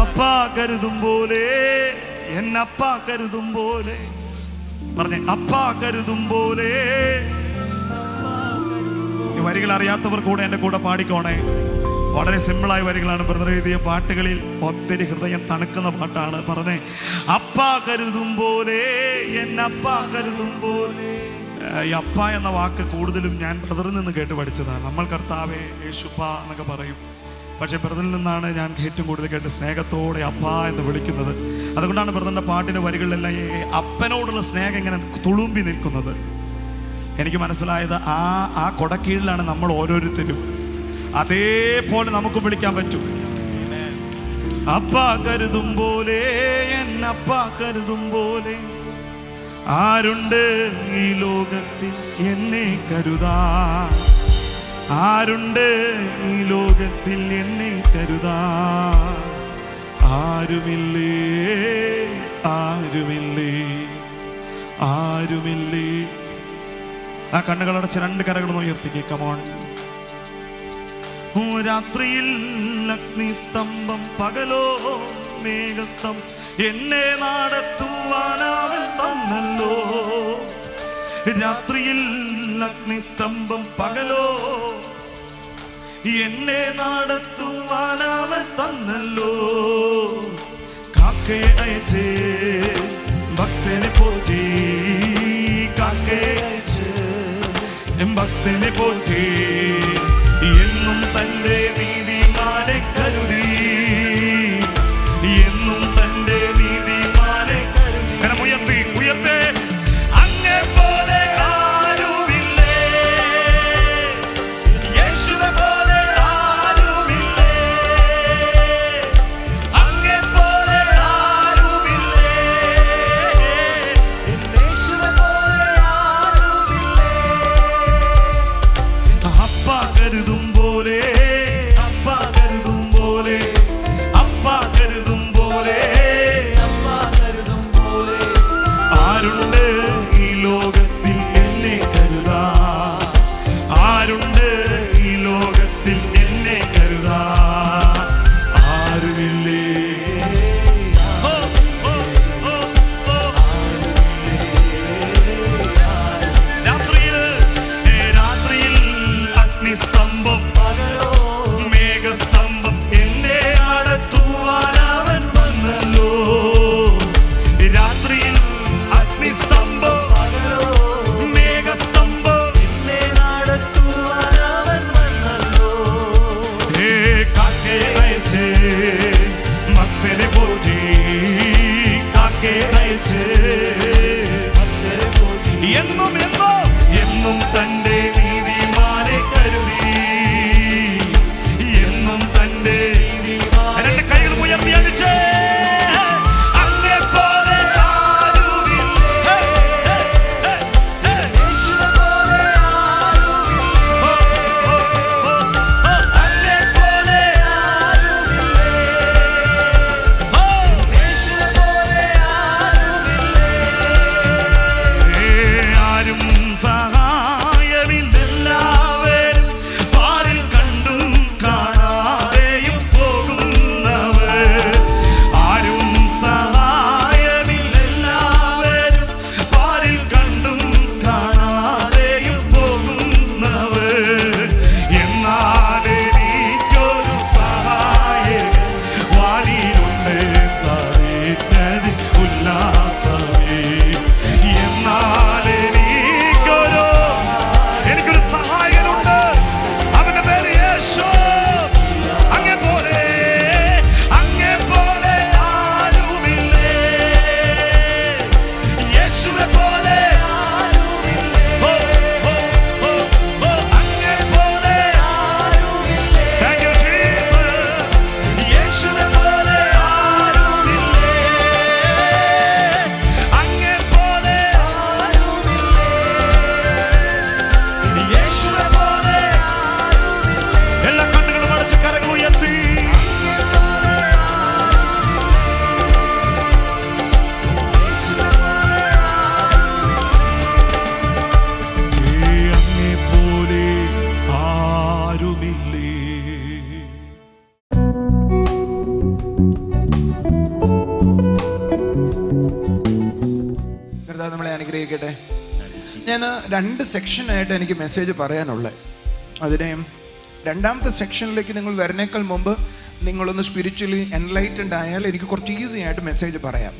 അപ്പാ കരുതും പോലെ, എന്നപ്പാ കരുതും പോലെ. പറഞ്ഞേ, അപ്പാ കരുതും പോലെ. ഈ വരികൾ അറിയാത്തവർ കൂടെ എൻ്റെ കൂടെ പാടിക്കോണേ. വളരെ സിമ്പിളായ വരികളാണ് ബ്രദർ എഴുതിയ പാട്ടുകളിൽ. ഒത്തിരി ഹൃദയം തണുക്കുന്ന പാട്ടാണ്. പറഞ്ഞേ, അപ്പാ കരുതും പോലെ, എന്നപ്പാ കരുതും പോലെ. ഈ അപ്പ എന്ന വാക്ക് കൂടുതലും ഞാൻ ബ്രദറിൽ നിന്ന് കേട്ട് പഠിച്ചതാണ്. നമ്മൾ കർത്താവേ യേശുപ്പ എന്നൊക്കെ പറയും. പക്ഷേ ബ്രദറിൽ നിന്നാണ് ഞാൻ ഏറ്റവും കൂടുതൽ കേട്ട് സ്നേഹത്തോടെ അപ്പ എന്ന് വിളിക്കുന്നത്. അതുകൊണ്ടാണ് ബ്രദറിൻ്റെ പാട്ടിൻ്റെ വരികളിലെല്ലാം ഈ അപ്പനോടുള്ള സ്നേഹം ഇങ്ങനെ തുളുമ്പി നിൽക്കുന്നത്. എനിക്ക് മനസ്സിലായത് ആ കൊടക്കീഴിലാണ് നമ്മൾ ഓരോരുത്തരും. അതേപോലെ നമുക്ക് വിളിക്കാൻ പറ്റും. അപ്പ കരുതും പോലെ, എന്നപ്പ കരുതും പോലെ. ആരുണ്ട് ഈ ലോകത്തിൽ എന്നെ കരുതാൻ? ആരുണ്ട് ഈ ലോകത്തിൽ എന്നെ കരുതാൻ? ആരുമില്ലേ, ആരുമില്ലേ, ആരുമില്ലേ. ആ കണ്ണുകളടച്ച് രണ്ട് കരകളൊന്ന് ഉയർത്തിക്കേ. കമോൺ. രാത്രിയിൽ അഗ്നിസ്തംഭം, പകലോ മേഘസ്തംഭം, എന്നെ നടത്തുവാനാവിൽ തന്നല്ലോ. രാത്രിയിൽ അഗ്നിസ്തംഭം, പകലോ എന്നെ നടത്തുവാനാവിൽ തന്നല്ലോ. കാക്കയെ അയച്ച് ഭക്തനെ പോറ്റി, കാക്കയെ അയച്ച് ഭക്തനെ പോറ്റി. എന്നും തന്റെ നീതിമാനെ കരുതി, എന്നും തന്റെ നീതിമാനെ കരുതി. ഉയർത്തി ഉയർത്തേ. അങ്ങേ പോലെ ആരുമില്ലേ, യേശുവേ പോലെ ആരുമില്ലേ. അങ്ങേ പോലെ ആരുമില്ലേ, യേശുവേ പോലെ ആരുമില്ലേ. അപ്പാ അനുഗ്രഹിക്കട്ടെ. ഞാൻ 2 സെക്ഷനായിട്ട് എനിക്ക് മെസ്സേജ് പറയാനുള്ളത്. അതിനെ രണ്ടാമത്തെ സെക്ഷനിലേക്ക് നിങ്ങൾ വരുന്നേക്കാൾ മുമ്പ് നിങ്ങളൊന്ന് സ്പിരിച്വലി എൻലൈറ്റൻഡ് ആയാൽ എനിക്ക് കുറച്ച് ഈസി ആയിട്ട് മെസ്സേജ് പറയാം.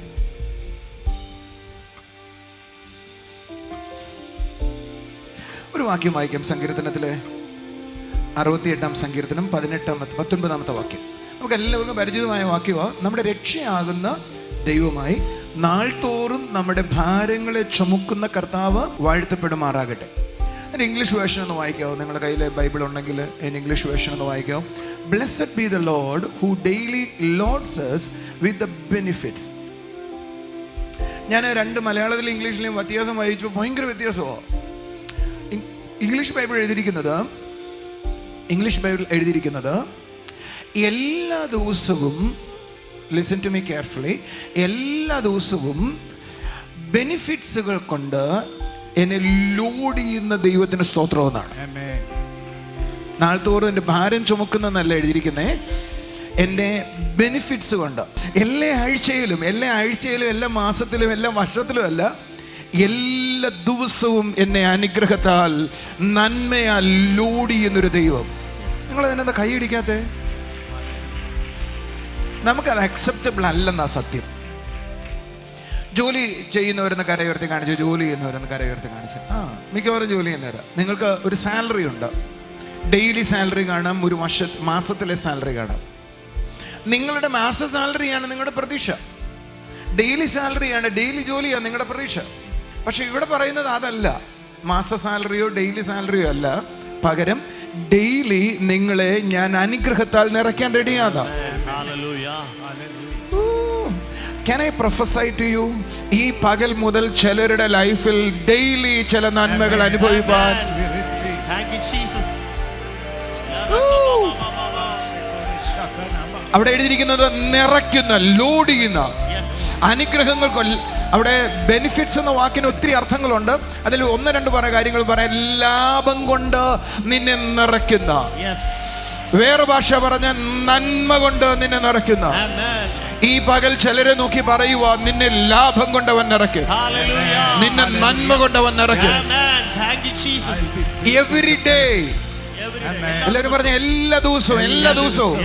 ഒരു വാക്യം വായിക്കാം. സങ്കീർത്തനത്തിലെ 68-ാം സങ്കീർത്തനം 19-ാമത്തെ വാക്യം. നമുക്ക് എല്ലാവർക്കും പരിചിതമായ വാക്യമാണ്. നമ്മുടെ രക്ഷയാകുന്ന ദൈവമായി നാൾതോറും നമ്മുടെ ഭാരങ്ങളെ ചുമക്കുന്ന കർത്താവ് വാഴ്ത്തപ്പെടുമാറാകട്ടെ. അതിൻ്റെ ഇംഗ്ലീഷ് വേർഷൻ ഒന്ന് വായിക്കാമോ? നിങ്ങളുടെ കയ്യിൽ ബൈബിൾ ഉണ്ടെങ്കിൽ അതിൻ്റെ ഇംഗ്ലീഷ് വേർഷൻ ഒന്ന് വായിക്കാമോ? Blessed be the Lord who daily loads us with the benefits. ഞാൻ 2 മലയാളത്തിലും ഇംഗ്ലീഷിലും വ്യത്യാസം വായിച്ചു. ഭയങ്കര വ്യത്യാസമാണ്. ഇംഗ്ലീഷ് ബൈബിൾ എഴുതിയിരിക്കുന്നത് എല്ലാ ദിവസവും, ലിസൺ ടു മീ കെയർഫുള്ളി, എല്ലാ ദിവസവും ബെനിഫിറ്റ്സുകൾ കൊണ്ട് എന്നെ ലോഡ് ചെയ്യുന്ന ദൈവത്തിന് സ്തോത്രം എന്നാണ്. നാൾതോറും എൻ്റെ ഭാരം ചുമക്കുന്നതെന്നല്ല എഴുതിയിരിക്കുന്നത്, എൻ്റെ ബെനിഫിറ്റ്സ് കൊണ്ട്. എല്ലാ ആഴ്ചയിലും, എല്ലാ മാസത്തിലും, എല്ലാ വർഷത്തിലും അല്ല, എല്ലാ ദിവസവും എന്നെ അനുഗ്രഹത്താൽ, നന്മയാൽ ലോഡ് ചെയ്യുന്നൊരു ദൈവം. നിങ്ങളതിനെന്താ കൈയടിക്കാത്ത? നമുക്കത് അക്സെപ്റ്റബിൾ അല്ലെന്നാ സത്യം. ജോലി ചെയ്യുന്നവരെന്ന് കരയുയർത്തി കാണിച്ചു, മിക്കവാറും ജോലി ചെയ്യുന്നവരാ. നിങ്ങൾക്ക് ഒരു സാലറി ഉണ്ട്, ഡെയിലി സാലറി കാണാം, ഒരു മാസത്തിലെ സാലറി കാണാം. നിങ്ങളുടെ മാസ സാലറിയാണ് നിങ്ങളുടെ പ്രതീക്ഷ, ഡെയിലി സാലറിയാണ്, ഡെയിലി ജോലിയാണ് നിങ്ങളുടെ പ്രതീക്ഷ. പക്ഷെ ഇവിടെ പറയുന്നത് അതല്ല, മാസ സാലറിയോ ഡെയിലി സാലറിയോ അല്ല, പകരം ഡെയിലി നിങ്ങളെ ഞാൻ അനുഗ്രഹത്താൽ നിറയ്ക്കാൻ റെഡിയാണ്. Can I prophesy to you? ഈ പകൽ മുതൽ ചിലരുടെ ലൈഫിൽ ഡെയിലി ചില നന്മകൾ അനുഭവിപ്പാൻ. അവിടെ എഴുതിയിരിക്കുന്നത് നിറയ്ക്കുന്ന, ലോഡ് ചെയ്യുന്ന അനുഗ്രഹങ്ങൾ. അവിടെ ബെനിഫിറ്റ്സ് എന്ന വാക്കിന് ഒത്തിരി അർത്ഥങ്ങളുണ്ട്. അതിൽ 1-2 കാര്യങ്ങൾ പറയാം. ലാഭം കൊണ്ട് നിന്നെ നിറയ്ക്കുന്ന, വേറെ ഭാഷ പറഞ്ഞ നന്മ കൊണ്ട് നിന്നെ നിറയ്ക്കുന്ന. ഈ പകൽ ചിലരെ നോക്കി പറയുക, നിന്നെ ലാഭം കൊണ്ടവൻ നിറയ്ക്കും, നിന്നെ നന്മ കൊണ്ടവൻ നിറയ്ക്കും. എവറി ഡേ, എല്ലാവരും പറഞ്ഞ എല്ലാ ദിവസവും.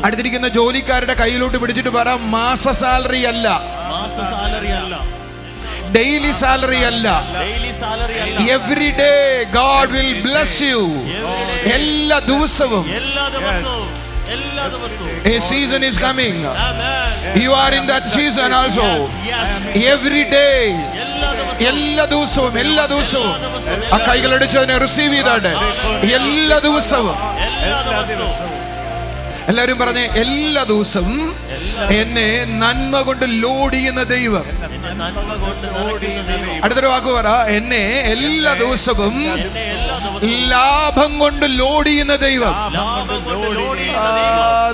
അടുത്തിരിക്കുന്ന ജോലിക്കാരുടെ കയ്യിലോട്ട് പിടിച്ചിട്ട് പറ, മാസ സാലറി അല്ല, ഡെയിലി സാലറി അല്ല, every day God will bless you. എല്ലാ ദിവസവും. A season is coming. You are in that season also. Every day, എല്ലാ ദിവസവും ആ കൈകളടിച്ചതിനെ റിസീവ് ചെയ്താട്ടെ. എല്ലാ ദിവസവും. എല്ലാവരും പറഞ്ഞേ, എല്ലാ ദിവസവും എന്നെ നന്മ കൊണ്ട് ലോഡ് ചെയ്യുന്ന ദൈവം. അടുത്തൊരു വാക്ക് പറ, എന്നെ എല്ലാ ദിവസവും ലാഭം കൊണ്ട് ലോഡ് ചെയ്യുന്ന ദൈവം.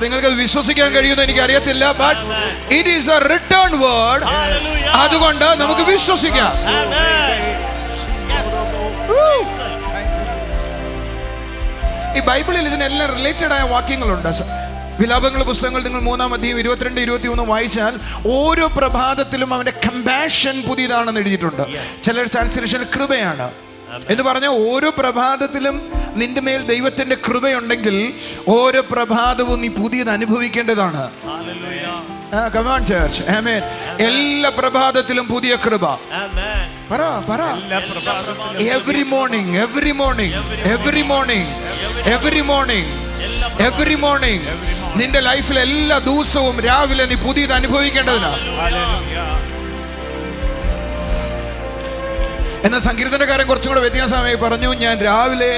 നിങ്ങൾക്ക് വിശ്വസിക്കാൻ കഴിയുമെന്ന് എനിക്ക് അറിയത്തില്ല, but it is A return word. അതുകൊണ്ട് നമുക്ക് വിശ്വസിക്കാം. ഈ ബൈബിളിൽ ഇതിനെല്ലാം റിലേറ്റഡ് ആയ വാക്യങ്ങളുണ്ട്. വിലാപങ്ങളുടെ പുസ്തകങ്ങൾ നിങ്ങൾ 3-ാം അധ്യായം 22-23 വായിച്ചാൽ ഓരോ പ്രഭാതത്തിലും അവന്റെ കമ്പാഷൻ പുതിയതാണെന്ന് എഴുതിയിട്ടുണ്ട്. ചില ട്രാൻസ്ലേഷൻ കൃപയാണ് എന്ന് പറഞ്ഞാൽ ഓരോ പ്രഭാതത്തിലും നിന്റെ മേൽ ദൈവത്തിന്റെ കൃപയുണ്ടെങ്കിൽ ഓരോ പ്രഭാതവും നീ പുതിയത് അനുഭവിക്കേണ്ടതാണ്. Come on church. Amen. എല്ലാ പ്രഭാതത്തിലും പുതിയ കൃപ. പറ. Every morning. നിന്റെ ലൈഫിൽ എല്ലാ ദിവസവും രാവിലെ നീ പുതിയത് അനുഭവിക്കേണ്ടതിനാണ്. എന്നാൽ സങ്കീർത്തനക്കാരൻ കുറച്ചും കൂടെ വ്യത്യാസമായി പറഞ്ഞു, ഞാൻ രാവിലെ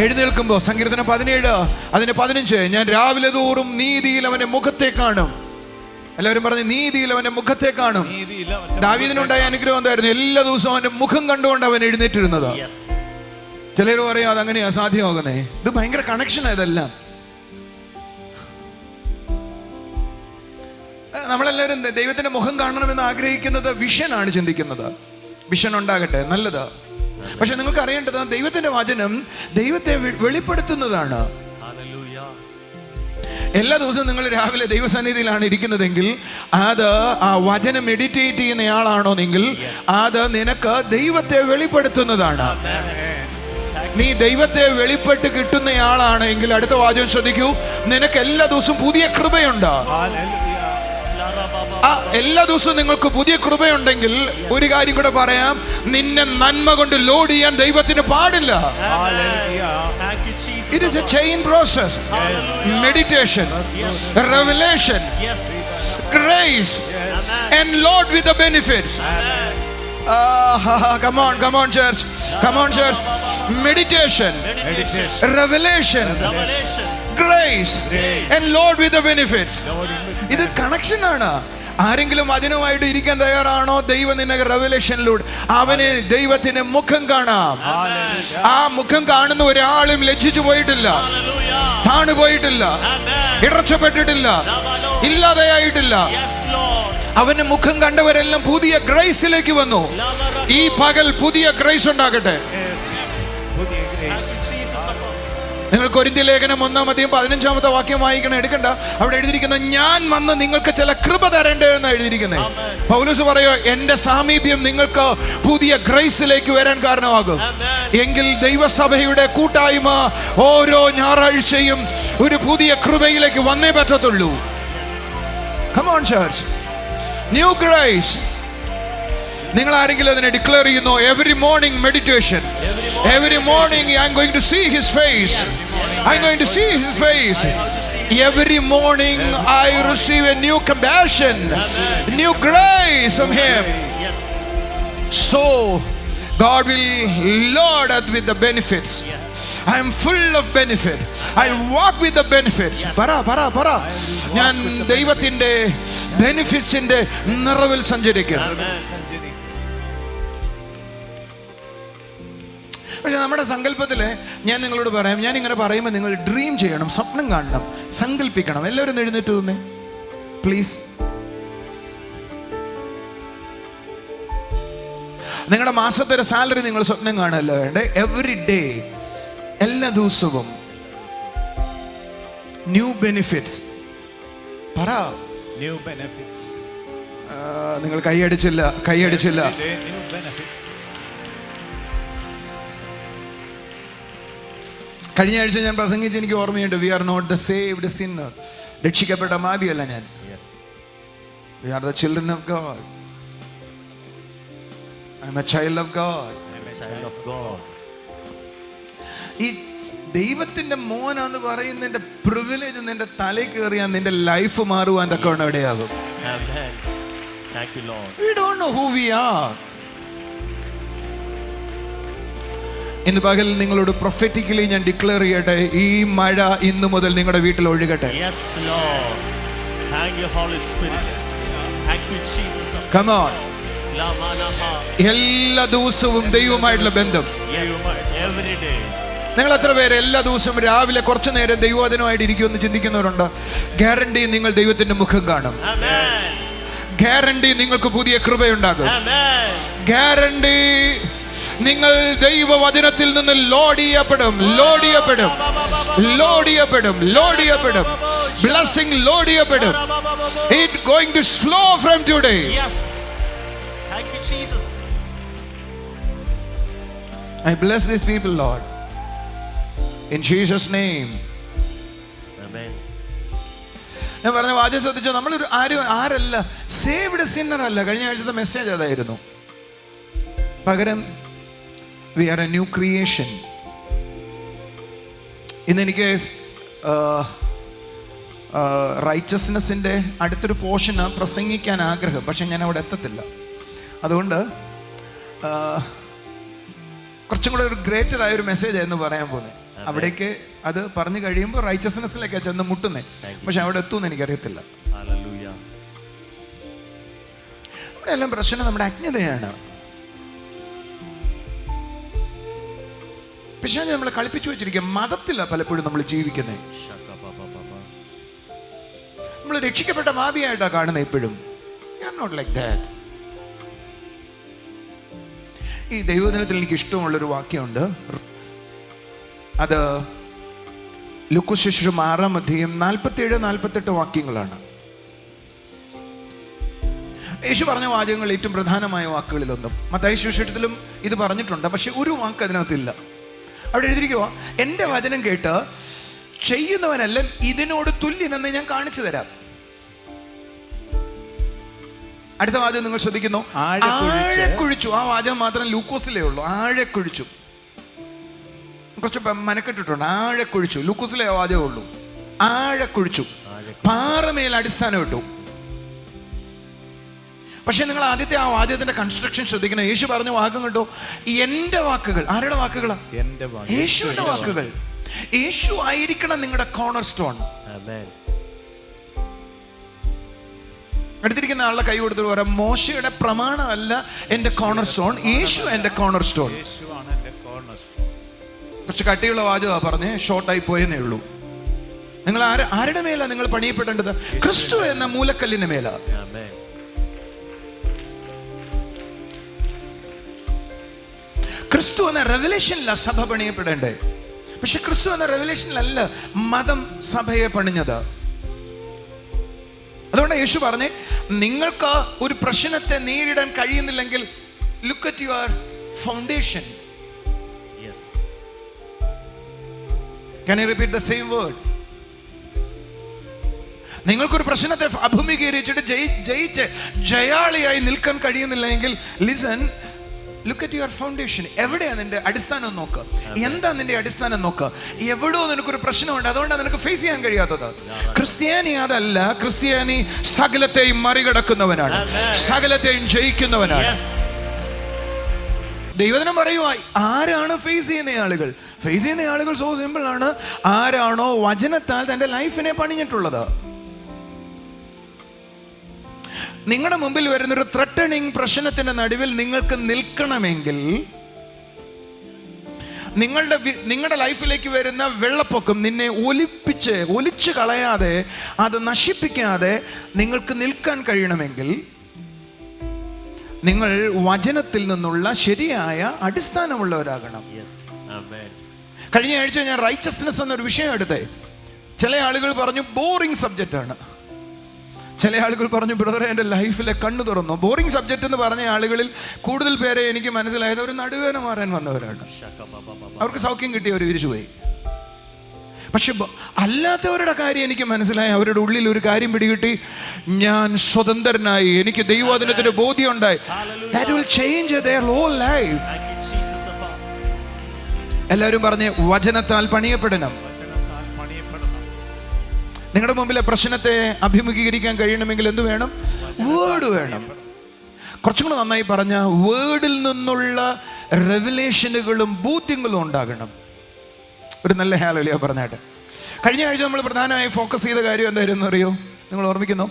എഴുന്നേൽക്കുമ്പോൾ, സങ്കീർത്തനം 17 അതിന് 15, ഞാൻ രാവിലെ തോറും നീതിയിൽ അവന്റെ മുഖത്തെ കാണും. എല്ലാവരും പറഞ്ഞു, നീതിയിൽ അവന്റെ മുഖത്തെ കാണും. ദാവീദിനുണ്ടായ അനുഗ്രഹം എന്തായിരുന്നു? എല്ലാ ദിവസവും അവന്റെ മുഖം കണ്ടുകൊണ്ട് അവൻ എഴുന്നേറ്റിരുന്നത്. ചിലർ പറയും അതങ്ങനെയാ സാധ്യമാകുന്നേ. ഇത് ഭയങ്കര കണക്ഷൻ. ഇതെല്ലാം നമ്മളെല്ലാവരും ദൈവത്തിന്റെ മുഖം കാണണമെന്ന് ആഗ്രഹിക്കുന്നത് വിഷനാണ് ചിന്തിക്കുന്നത്. വിഷൻ ഉണ്ടാകട്ടെ, നല്ലത്. പക്ഷെ നിങ്ങൾക്ക് അറിയേണ്ടത്, ദൈവത്തിന്റെ വചനം ദൈവത്തെ വെളിപ്പെടുത്തുന്നതാണ്. എല്ലാ ദിവസവും നിങ്ങൾ രാവിലെ ദൈവസന്നിധിയിലാണ് ഇരിക്കുന്നതെങ്കിൽ അത് ആ വചനം മെഡിറ്റേറ്റ് ചെയ്യുന്നയാളാണോ എങ്കിൽ അത് നിനക്ക് ദൈവത്തെ വെളിപ്പെടുത്തുന്നതാണ്. നീ ദൈവത്തെ വെളിപ്പെട്ട് കിട്ടുന്നയാളാണെങ്കിൽ അടുത്ത വാചകം ശ്രദ്ധിക്കൂ, നിനക്ക് എല്ലാ ദിവസവും പുതിയ കൃപയുണ്ട്. ആ എല്ലാ ദിവസവും നിങ്ങൾക്ക് പുതിയ കൃപയുണ്ടെങ്കിൽ ഒരു കാര്യം കൂടെ പറയാം, നിന്നെ നന്മ കൊണ്ട് ലോഡ് ചെയ്യാൻ ദൈവത്തിന് പാടില്ല. It is a chain process. Meditation, revelation, grace, and Lord with the benefits. Come on church, come on church. Meditation, revelation, grace, and Lord with the benefits. ഇത് കണക്ഷൻ ആണ്. ആരെങ്കിലും അതിനുമായിട്ട് ഇരിക്കാൻ തയ്യാറാണോ? ദൈവം നിനക്ക് റെവലേഷനിലൂടെ അവന് ദൈവത്തിന്റെ മുഖം കാണാം. ആ മുഖം കാണുന്ന ഒരാളും ലജ്ജിച്ചു പോയിട്ടില്ല, താണു പോയിട്ടില്ല, ഇടർച്ചപ്പെട്ടിട്ടില്ല, ഇല്ലാതെയായിട്ടില്ല. അവന്റെ മുഖം കണ്ടവരെല്ലാം പുതിയ ഗ്രേസിലേക്ക് വന്നു. ഈ പകൽ പുതിയ ഗ്രേസ് ഉണ്ടാകട്ടെ. നിങ്ങൾ കൊരിന്ത്യ ലേഖനം 1:15 വാക്യം വായിക്കണം, എടുക്കണ്ട. അവിടെ എഴുതിയിരിക്കുന്ന ഞാൻ വന്ന് നിങ്ങൾക്ക് ചില കൃപ തരണ്ടേ എന്ന് എഴുതിയിരിക്കുന്നത്. പൗലോസ് പറയോ, എന്റെ സാമീപ്യം നിങ്ങൾക്ക് പുതിയ ഗ്രേസിലേക്ക് വരാൻ കാരണമാകും. എങ്കിൽ ദൈവസഭയുടെ കൂട്ടായ്മ ഓരോ ഞായറാഴ്ചയും ഒരു പുതിയ കൃപയിലേക്ക് വന്നേ പറ്റത്തുള്ളൂ. Come on church, new grace. നിങ്ങൾ ആരെങ്കിലും അതിനെ ഡിക്ലെയർ ചെയ്യുന്നു? Every morning meditation, every morning I am going to see his face, I am going to see his face. Every morning I receive a new compassion, new grace from him. So God will load us with the benefits. I am full of benefit. I walk with the benefits. പറ ഞാൻ ദൈവത്തിന്റെ ബെനിഫിറ്റ്സിന്റെ നിറവിൽ സഞ്ചരിക്കും. പക്ഷെ നമ്മുടെ സങ്കല്പത്തില് ഞാൻ നിങ്ങളോട് പറയാം, ഞാൻ ഇങ്ങനെ പറയുമ്പോൾ നിങ്ങൾ ഡ്രീം ചെയ്യണം, സ്വപ്നം കാണണം, സങ്കല്പിക്കണം. എല്ലാവരും എഴുന്നേറ്റ് തന്നെ പ്ലീസ്. നിങ്ങളുടെ മാസത്തെ സാലറി നിങ്ങൾ സ്വപ്നം കാണല്ല വേണ്ടേ. എവറി ഡേ, എല്ലാ ദിവസവും ന്യൂ ബെനിഫിറ്റ്സ്. പറ, ന്യൂ ബെനിഫിറ്റ്സ്. നിങ്ങൾ കൈയടിച്ചില്ല. കഴിഞ്ഞ ആഴ്ച ഞാൻ പ്രസംഗിച്ച് എനിക്ക് ഓർമ്മയുണ്ട്, we are not the saved sinner. രക്ഷിക്കപ്പെട്ട മാബിയല്ല ഞാൻ. We are the children of God. I am a child of God. ഈ ദൈവത്തിന്റെ മോനെന്ന് പറയുന്നതിന്റെ പ്രിവിലേജ് നിന്റെ തലയിൽ കയറിയാൽ നിന്റെ ലൈഫ് മാറുവാൻ തക്കവണ്ണം എവിടെയാകും. We don't know who we are. ഇന്ന് പകൽ നിങ്ങളോട് പ്രൊഫറ്റിക്കലി ഞാൻ ഡിക്ലെയർ ചെയ്യട്ടെ, ഈ മഴ ഇന്നു മുതൽ നിങ്ങളുടെ വീട്ടിൽ ഒഴുകട്ടെ. Come on. എല്ലാ ദിവസവും ദൈവവുമായിട്ടുള്ള ബന്ധം. നിങ്ങൾ എത്ര പേര് എല്ലാ ദിവസവും രാവിലെ കുറച്ചു നേരം ദൈവവചനമായിട്ട് ഇരിക്കുമെന്ന് ചിന്തിക്കുന്നവരുണ്ട്? ഗ്യാരണ്ടി നിങ്ങൾ ദൈവത്തിന്റെ മുഖം കാണും. ഗ്യാരണ്ടി നിങ്ങൾക്ക് പുതിയ കൃപയുണ്ടാകും. ഗ്യാരണ്ടി നിങ്ങൾ ദൈവവചനത്തിൽ നിന്ന് ലോഡ് ചെയ്യപ്പെടും. ബ്ലെസ്സിംഗ് ലോഡ് ചെയ്യപ്പെടും. It going to flow from today. Yes. Thank you Jesus. I bless these people, Lord. In Jesus name. Amen. ഞാൻ പറഞ്ഞ വാചകം ശ്രദ്ധിച്ചോ? നമ്മൾ ആരല്ല, സേവ്ഡ് സിന്നർ അല്ല. കഴിഞ്ഞ ആഴ്ചത്തെ മെസ്സേജ് അതായിരുന്നു. പകരം we are a new creation. ഇന്നെനിക്ക് റൈച്ചസ്നെസ്സിൻ്റെ അടുത്തൊരു പോർഷന് പ്രസംഗിക്കാൻ ആഗ്രഹം, പക്ഷെ ഞാൻ അവിടെ എത്തത്തില്ല. അതുകൊണ്ട് കുറച്ചും കൂടെ ഒരു ഗ്രേറ്റർ ആയ ഒരു മെസ്സേജ് ആയിരുന്നു പറയാൻ പോകുന്നത്. അവിടേക്ക് അത് പറഞ്ഞു കഴിയുമ്പോൾ റൈച്ചസ്നെസ്സിലേക്കാണ് ചെന്ന് മുട്ടുന്നത്, പക്ഷെ അവിടെ എത്തുമെന്ന് എനിക്കറിയത്തില്ല. നമ്മുടെ എല്ലാം പ്രശ്നം നമ്മുടെ അജ്ഞതയാണ്. പക്ഷേ നമ്മളെ കളിപ്പിച്ചു വെച്ചിരിക്കുക മതത്തില്ല പലപ്പോഴും നമ്മൾ ജീവിക്കുന്നത്. നമ്മൾ രക്ഷിക്കപ്പെട്ട മാബിയായിട്ടാണ് കാണുന്നത് എപ്പോഴും. Not like that. ഈ ദൈവദിനത്തിൽ എനിക്ക് ഇഷ്ടമുള്ളൊരു വാക്യമുണ്ട്. അത് ലൂക്കോസ് സുവിശേഷം 6-ാം അധ്യായം 47-48 വാക്യങ്ങളാണ്. യേശു പറഞ്ഞ വാചകങ്ങൾ ഏറ്റവും പ്രധാനമായ വാക്കുകളിലൊന്നും. മത്തായി സുവിശേഷത്തിലും ഇത് പറഞ്ഞിട്ടുണ്ട്, പക്ഷെ ഒരു വാക്ക് അതിനകത്തില്ല. അവിടെ എഴുതിയിരിക്കുക, എൻ്റെ വചനം കേട്ട് ചെയ്യുന്നവനെല്ലാം ഇതിനോട് തുല്യനെന്ന് ഞാൻ കാണിച്ചു തരാം. അടുത്ത വാചകം നിങ്ങൾ ശ്രദ്ധിക്കുന്നു, ആഴക്കുഴിച്ചു. ആ വാചകം മാത്രം ലൂക്കോസിലേ ഉള്ളൂ. ആഴക്കുഴിച്ചു, കുറച്ച് മനക്കെട്ടിട്ടുണ്ട്. ആഴക്കുഴിച്ചു, ലൂക്കോസിലെ വാചകം ഉള്ളൂ. ആഴക്കുഴിച്ചു, പാറമേൽ അടിസ്ഥാനം ഇട്ടു. പക്ഷെ നിങ്ങൾ ആദ്യത്തെ ആ വാചകത്തിന്റെ കൺസ്ട്രക്ഷൻ ശ്രദ്ധിക്കണം. യേശു പറഞ്ഞ വാക്കും കേട്ടോ, എൻ്റെ വാക്കുകൾ. ആരുടെ വാക്കുകളാ? യേശുവിന്റെ വാക്കുകൾ. യേശു ആയിരിക്കണം നിങ്ങളുടെ കോർണർ സ്റ്റോൺ. അടുത്തിരിക്കുന്ന ആളുടെ കൈ കൊടുത്തിട്ട് പറയാം, മോശയുടെ പ്രമാണമല്ല എൻ്റെ കോർണർ സ്റ്റോൺ, യേശു എൻ്റെ കോർണർ സ്റ്റോൺ. കുറച്ച് കട്ടിയുള്ള വാചകമാ പറഞ്ഞ് ഷോർട്ടായി പോയെന്നേ ഉള്ളൂ. നിങ്ങൾ ആരുടെ മേലാ നിങ്ങൾ പണിയപ്പെടേണ്ടത്? ക്രിസ്തു എന്ന മൂലക്കല്ലിന്റെ മേലാ. ക്രിസ്തു എന്ന റെവലേഷനില സഭ പണിയപ്പെടേണ്ടേ. പക്ഷെ ക്രിസ്തു എന്ന റെവലേഷനിലല്ല മതം സഭയെ പണിഞ്ഞത്. അതുകൊണ്ട് യേശു പറഞ്ഞേ, നിങ്ങൾക്ക് ഒരു പ്രശ്നത്തെ നേരിടാൻ കഴിയുന്നില്ലെങ്കിൽ look at your foundation. Can you repeat the same word? നിങ്ങൾക്കൊരു പ്രശ്നത്തെ അഭിമുഖീകരിച്ചിട്ട് ജയിച്ച് ജയാളിയായി നിൽക്കാൻ കഴിയുന്നില്ലെങ്കിൽ, listen, look at your foundation. എവിടെയാണ് നിന്റെ അടിസ്ഥാനം നോക്ക്. എന്താ നിന്റെ അടിസ്ഥാനം നോക്ക്. എവിടോ നിനക്കൊരു പ്രശ്നമുണ്ട്, അതുകൊണ്ടാണ് നിനക്ക് ഫേസ് ചെയ്യാൻ കഴിയാത്തത്. ക്രിസ്ത്യാനി അതല്ല. ക്രിസ്ത്യാനി സകലത്തെയും മറികടക്കുന്നവനാണ്, സകലത്തെയും ജയിക്കുന്നവനാണ്. ദൈവദിനം പറയുക, ആരാണ് ഫേസ് ചെയ്യുന്ന ആളുകൾ? ഫേസ് ചെയ്യുന്ന ആളുകൾ സോ സിമ്പിൾ ആണ്. ആരാണോ വചനത്താൽ തന്റെ ലൈഫിനെ പണിഞ്ഞിട്ടുള്ളത്. നിങ്ങളുടെ മുമ്പിൽ വരുന്നൊരു ത്രെട്ടണിങ് പ്രശ്നത്തിന്റെ നടുവിൽ നിങ്ങൾക്ക് നിൽക്കണമെങ്കിൽ, നിങ്ങളുടെ ലൈഫിലേക്ക് വരുന്ന വെള്ളപ്പൊക്കം നിന്നെ ഒലിച്ചു കളയാതെ, അത് നശിപ്പിക്കാതെ നിങ്ങൾക്ക് നിൽക്കാൻ കഴിയണമെങ്കിൽ, നിങ്ങൾ വചനത്തിൽ നിന്നുള്ള ശരിയായ അടിസ്ഥാനമുള്ളവരാകണം. കഴിഞ്ഞ ആഴ്ച ഞാൻ റൈച്ചസ്നെസ് എന്നൊരു വിഷയം എടുത്തേ. ചില ആളുകൾ പറഞ്ഞു ബോറിംഗ് സബ്ജക്റ്റ് ആണ്. ചില ആളുകൾ പറഞ്ഞു, ബ്രദറെ എൻ്റെ ലൈഫിലെ കണ്ണു തുറന്നു. ബോറിംഗ് സബ്ജക്റ്റ് എന്ന് പറഞ്ഞ ആളുകളിൽ കൂടുതൽ പേരെ എനിക്ക് മനസ്സിലായത് ഒരു നടുവേദന മാറാൻ വന്നവരാണ്. അവർക്ക് സൗഖ്യം കിട്ടി, അവർ തിരിച്ചുപോയി. പക്ഷെ അല്ലാത്തവരുടെ കാര്യം എനിക്ക് മനസ്സിലായി. അവരുടെ ഉള്ളിൽ ഒരു കാര്യം പിടികിട്ടി, ഞാൻ സ്വതന്ത്രനായി, എനിക്ക് ദൈവവചനത്തിന്റെ ബോധ്യം ഉണ്ടായി. That will change their whole life. എല്ലാവരും പറഞ്ഞ്, വചനത്താൽ പണിയപ്പെടണം. നിങ്ങളുടെ മുമ്പിലെ പ്രശ്നത്തെ അഭിമുഖീകരിക്കാൻ കഴിയണമെങ്കിൽ എന്ത് വേണം? വേർഡ് വേണം. കുറച്ചും കൂടെ നന്നായി പറഞ്ഞ, വേർഡിൽ നിന്നുള്ള റെവലേഷനുകളും ബോധ്യങ്ങളും ഉണ്ടാകണം. ഒരു നല്ല ഹല്ലേലൂയ പറഞ്ഞാട്ടെ. കഴിഞ്ഞ ആഴ്ച നമ്മൾ പ്രധാനമായി ഫോക്കസ് ചെയ്ത കാര്യം എന്തായിരുന്നു അറിയോ? നിങ്ങൾ ഓർമ്മിക്കുന്നു?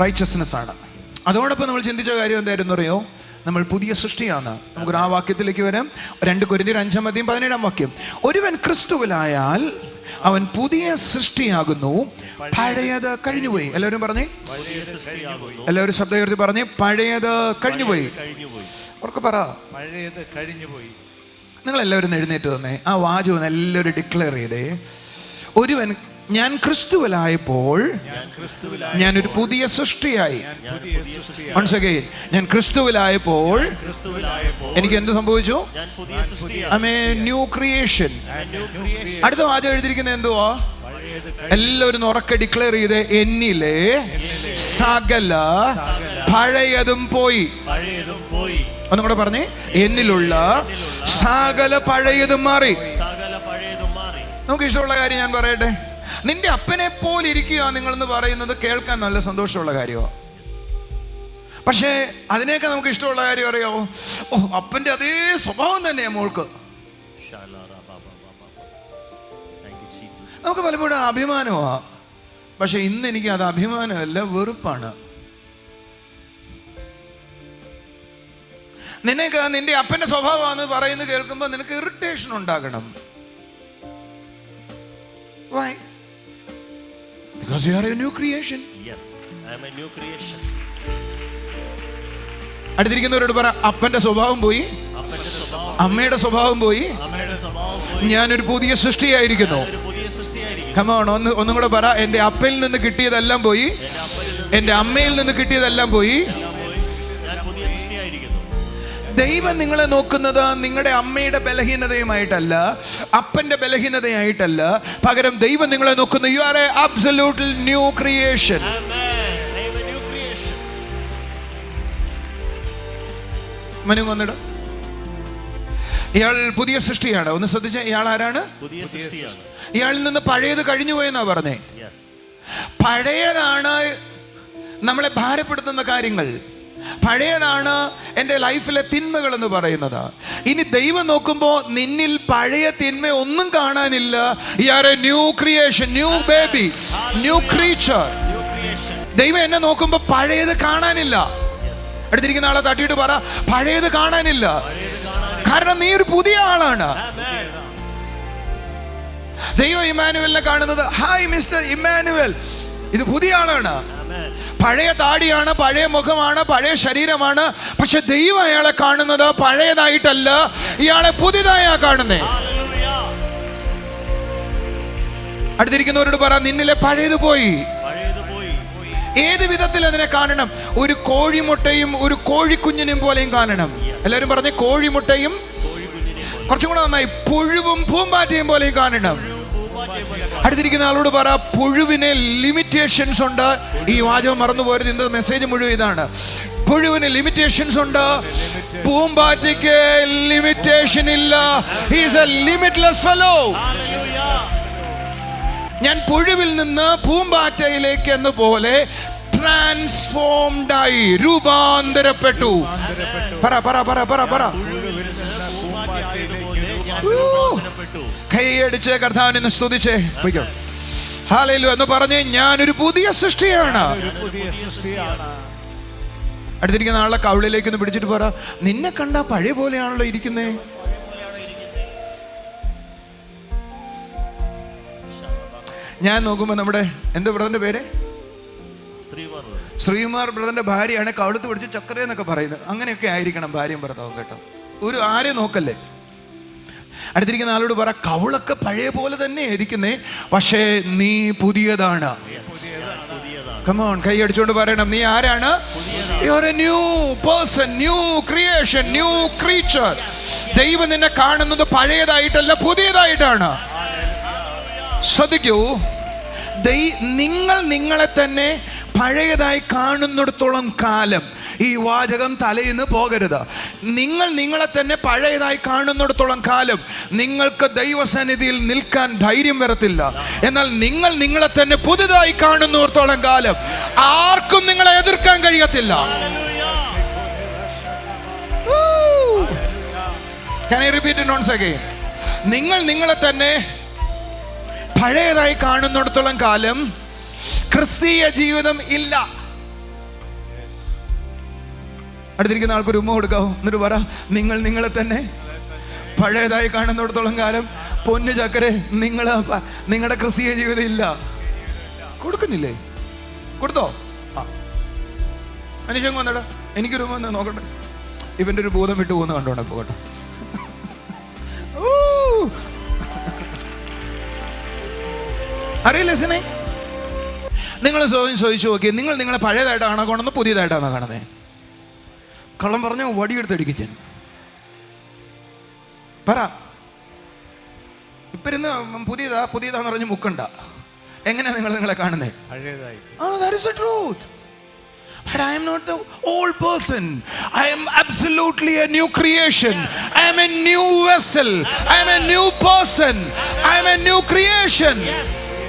റൈച്ചസ്നെസ് ആണ്. അതോടൊപ്പം നമ്മൾ ചിന്തിച്ച കാര്യം എന്തായിരുന്നു അറിയോ? നമ്മൾ പുതിയ സൃഷ്ടിയാണ്. നമുക്കൊരു ആ വാക്യത്തിലേക്ക് വരാം. 2 കൊരിന്ത്യർ 5-17 വാക്യം. ഒരുവൻ ക്രിസ്തുവിലായാൽ അവൻ പുതിയ സൃഷ്ടിയാകുന്നു, പഴയത് കഴിഞ്ഞുപോയി. എല്ലാവരും പറഞ്ഞേ, എല്ലാവരും ശബ്ദം ഉയർത്തി പറഞ്ഞേ, പഴയത് കഴിഞ്ഞുപോയി. ഉറക്കെ പറ, പഴയത് കഴിഞ്ഞുപോയി. നിങ്ങൾ എല്ലാവരും എഴുന്നേറ്റ് തന്നെ ആ വാചകം എല്ലാവരും ഡിക്ലെയർ ചെയ്തേ. ഒരുവൻ, ഞാൻ ക്രിസ്തുവിലായപ്പോൾ ഞാനൊരു പുതിയ സൃഷ്ടിയായി. Once again, ഞാൻ ക്രിസ്തുവിലായപ്പോൾ എനിക്ക് എന്ത് സംഭവിച്ചു? I'm a new creation. അടുത്ത വാചകം എഴുതിയിരിക്കുന്നത് എന്തുവാ? എല്ലാവരും ഉറക്കെ ഡിക്ലെയർ ചെയ്ത്, എന്നിലെ സകല പഴയതും പോയി. ഒന്നും കൂടെ പറഞ്ഞേ, എന്നിലുള്ള സകല പഴയതും മാറി. നമുക്ക് ഇഷ്ടമുള്ള കാര്യം ഞാൻ പറയട്ടെ. നിന്റെ അപ്പനെ പോലെ ഇരിക്കുക നിങ്ങളെന്ന് പറയുന്നത് കേൾക്കാൻ നല്ല സന്തോഷമുള്ള കാര്യമാണ്. പക്ഷേ അതിനേക്കാൾ നമുക്ക് ഇഷ്ടമുള്ള കാര്യം അറിയാവോ? അപ്പൻ്റെ അതേ സ്വഭാവം തന്നെയാ മോൾക്ക്. നമുക്ക് പലപ്പോഴും അഭിമാനമാ. പക്ഷെ ഇന്ന് എനിക്ക് അത് അഭിമാനമല്ല, വെറുപ്പാണ്. നിനക്ക് നിന്റെ അപ്പൻ്റെ സ്വഭാവമാണെന്ന് പറയുന്നത് കേൾക്കുമ്പോൾ നിനക്ക് ഇറിറ്റേഷൻ ഉണ്ടാകണം. Why? Because you are a new creation. Yes, I am a new creation. അടുത്തിരിക്കുന്നവരോട് പറ, അപ്പന്റെ സ്വഭാവം പോയി, അമ്മയുടെ സ്വഭാവം പോയി, ഞാനൊരു പുതിയ സൃഷ്ടിയായിരിക്കുന്നു. കമോൺ, ഒന്നും കൂടെ പറ. എൻ്റെ അപ്പയിൽ നിന്ന് കിട്ടിയതെല്ലാം പോയി, എൻ്റെ അമ്മയിൽ നിന്ന് കിട്ടിയതെല്ലാം പോയി. ഞാൻ പുതിയ സൃഷ്ടിയായിരിക്കുന്നു. ദൈവം നിങ്ങളെ നോക്കുന്നത് നിങ്ങളുടെ അമ്മയുടെ ബലഹീനതയുമായിട്ടല്ല, അപ്പന്റെ ബലഹീനതയായിട്ടല്ല. പകരം ദൈവം നിങ്ങളെ നോക്കുന്നത് you are a absolute new creation. Manu വന്നിട, ഇയാൾ പുതിയ സൃഷ്ടിയാണ്. ഒന്ന് ശ്രദ്ധിച്ച, ഇയാൾ ആരാണ്? പുതിയ സൃഷ്ടിയാണ്. ഇയാളിൽ നിന്ന് പഴയത് കഴിഞ്ഞു പോയെന്നാ പറഞ്ഞേ. പഴയതാണ് നമ്മളെ ഭാരപ്പെടുത്തുന്ന കാര്യങ്ങൾ, പഴയതാണ് എൻ്റെ ലൈഫിലെ തിന്മകൾ എന്ന് പറയുന്നത്. ഇനി ദൈവം നോക്കുമ്പോൾ നിന്നിൽ പഴയ തിന്മ ഒന്നും കാണാനില്ല. U are A new creation, new baby, new creature. ദൈവം എന്നെ നോക്കുമ്പോൾ പഴയത് കാണാനില്ല. അടുത്തിരിക്കുന്ന ആളെ തട്ടിയിട്ട് പറ, പഴയത് കാണാനില്ല. കാരണം നീ ഒരു പുതിയ ആളാണ്. ദൈവം ഇമ്മാനുവലിനെ കാണുന്നത്, ഹായ് മിസ്റ്റർ ഇമ്മാനുവൽ, ഇത് പുതിയ ആളാണ്. പഴയ താടിയാണ്, പഴയ മുഖമാണ്, പഴയ ശരീരമാണ്. പക്ഷെ ദൈവം അയാളെ കാണുന്നത് പഴയതായിട്ടല്ല, ഇയാളെ പുതിയതായാ കാണുന്നേ. അടുത്തിരിക്കുന്നവരോട് പറ, നിന്നിലെ പഴയത് പോയി. ഏത് വിധത്തിൽ അതിനെ കാണണം? ഒരു കോഴിമുട്ടയും ഒരു കോഴിക്കുഞ്ഞിനും പോലെയും കാണണം. എല്ലാവരും പറഞ്ഞ്, കോഴിമുട്ടയും കുറച്ചും കൂടെ നന്നായി, പുഴുവും പൂമ്പാറ്റയും പോലെയും കാണണം. അടുത്തിരിക്കുന്ന ആളോട് പറ, പുഴുവിന് ലിമിറ്റേഷൻസ് ഉണ്ട്. ഈ വാചകം മറന്നു പോരുത്, ഇന്നത്തെ മെസ്സേജ് മുഴുവൻ ഇതാണ്. പുഴുവിന് ലിമിറ്റേഷൻസ് ഉണ്ട്, പൂമ്പാറ്റയ്ക്ക് ലിമിറ്റേഷൻ ഇല്ല. He is A limitless fellow. ഞാൻ പുഴുവിൽ നിന്ന് പൂമ്പാറ്റയിലേക്ക് എന്ന പോലെ ട്രാൻസ്ഫോംഡ് ആയി, രൂപാന്തരപ്പെട്ടു. പറ പറ പറ പറ പറ. കൈയടിച്ച് കർത്താവിനെ സ്തുതിച്ചേ. ഹല്ലേലൂയ എന്ന് പറഞ്ഞ്, ഞാനൊരു പുതിയ സൃഷ്ടിയാണ്. അടുത്തിരിക്കുന്ന ആളെ കവിളിലേക്ക് ഒന്ന് പിടിച്ചിട്ട് പറ, നിന്നെ കണ്ടാ പഴയ പോലെയാണല്ലോ ഇരിക്കുന്നേ. ഞാൻ നോക്കുമ്പോ നമ്മുടെ എന്താ ബ്രദറിന്റെ പേര്? ശ്രീകുമാർ ബ്രദറിന്റെ ഭാര്യയാണ്. കവിളത്ത് പിടിച്ച് ചക്കര എന്നൊക്കെ പറയുന്നത്. അങ്ങനെയൊക്കെ ആയിരിക്കണം ഭാര്യയും ഭർത്താവും കേട്ടോ. ഒരു ആരെയും നോക്കല്ലേ. അടുത്തിരിക്കുന്ന ആളോട് പറ, കവിളൊക്കെ പഴയ പോലെ തന്നെ ഇരിക്കുന്നേ, പക്ഷേ നീ പുതിയതാണ്. കമോൺ, കൈ അടിച്ചുകൊണ്ട് പറയണം, നീ ആരാണ്? U are A new person, new creation, new creature. ദൈവം നിന്നെ കാണുന്നത് പഴയതായിട്ടല്ല, പുതിയതായിട്ടാണ്. ശ്രദ്ധിക്കൂ, നിങ്ങൾ നിങ്ങളെ തന്നെ പഴയതായി കാണുന്നിടത്തോളം കാലം ഈ വാചകം തലയിന്ന് പോകരുത്. നിങ്ങൾ നിങ്ങളെ തന്നെ പഴയതായി കാണുന്നിടത്തോളം കാലം നിങ്ങൾക്ക് ദൈവസന്നിധിയിൽ നിൽക്കാൻ ധൈര്യം വരത്തില്ല. എന്നാൽ നിങ്ങൾ നിങ്ങളെ തന്നെ പുതുതായി കാണുന്നിടത്തോളം കാലം ആർക്കും നിങ്ങളെ എതിർക്കാൻ കഴിയത്തില്ല. Can I repeat it once again? നിങ്ങൾ നിങ്ങളെ തന്നെ പഴയതായി കാണുന്നിടത്തോളം കാലം ക്രിസ്തീയ ജീവിതം ഇല്ല. അടുത്തിരിക്കുന്ന ആൾക്കൊരു ഉമ്മ കൊടുക്കാവോ? എന്നിട്ട് പറ, നിങ്ങൾ നിങ്ങളെ തന്നെ പഴയതായി കാണുന്നിടത്തോളം കാലം പൊന്നു ചക്കരെ നിങ്ങളുടെ ക്രിസ്തീയ ജീവിതം ഇല്ല. കൊടുക്കുന്നില്ലേ? കൊടുത്തോ? മനുഷ്യൻ വന്നടാ, എനിക്കൊരു ഉമ്മ നോക്കട്ടെ. ഇവന്റെ ഒരു ഭൂതം വിട്ടു പോകുന്ന കണ്ടോണ്ടെ പോകട്ടെ. അറിയില്ല സിനെ, നിങ്ങൾ ചോദിച്ചു നോക്കിയേ, നിങ്ങൾ നിങ്ങളെ പഴയതായിട്ടാണോ കാണുന്നത്, പുതിയതായിട്ടാണോ കാണുന്നത്? കള്ളം പറഞ്ഞ വടിയെടുത്തടിക്കാൻ പറ. ഇപ്പൊ ഇരുന്ന് പുതിയതാന്ന് പറഞ്ഞ് മുക്കണ്ട. എങ്ങനെയാ നിങ്ങളെ കാണുന്നത്? That is the truth. But I am not the old person. I am absolutely a new creation. I am a new vessel. I am a new person. I am a new creation.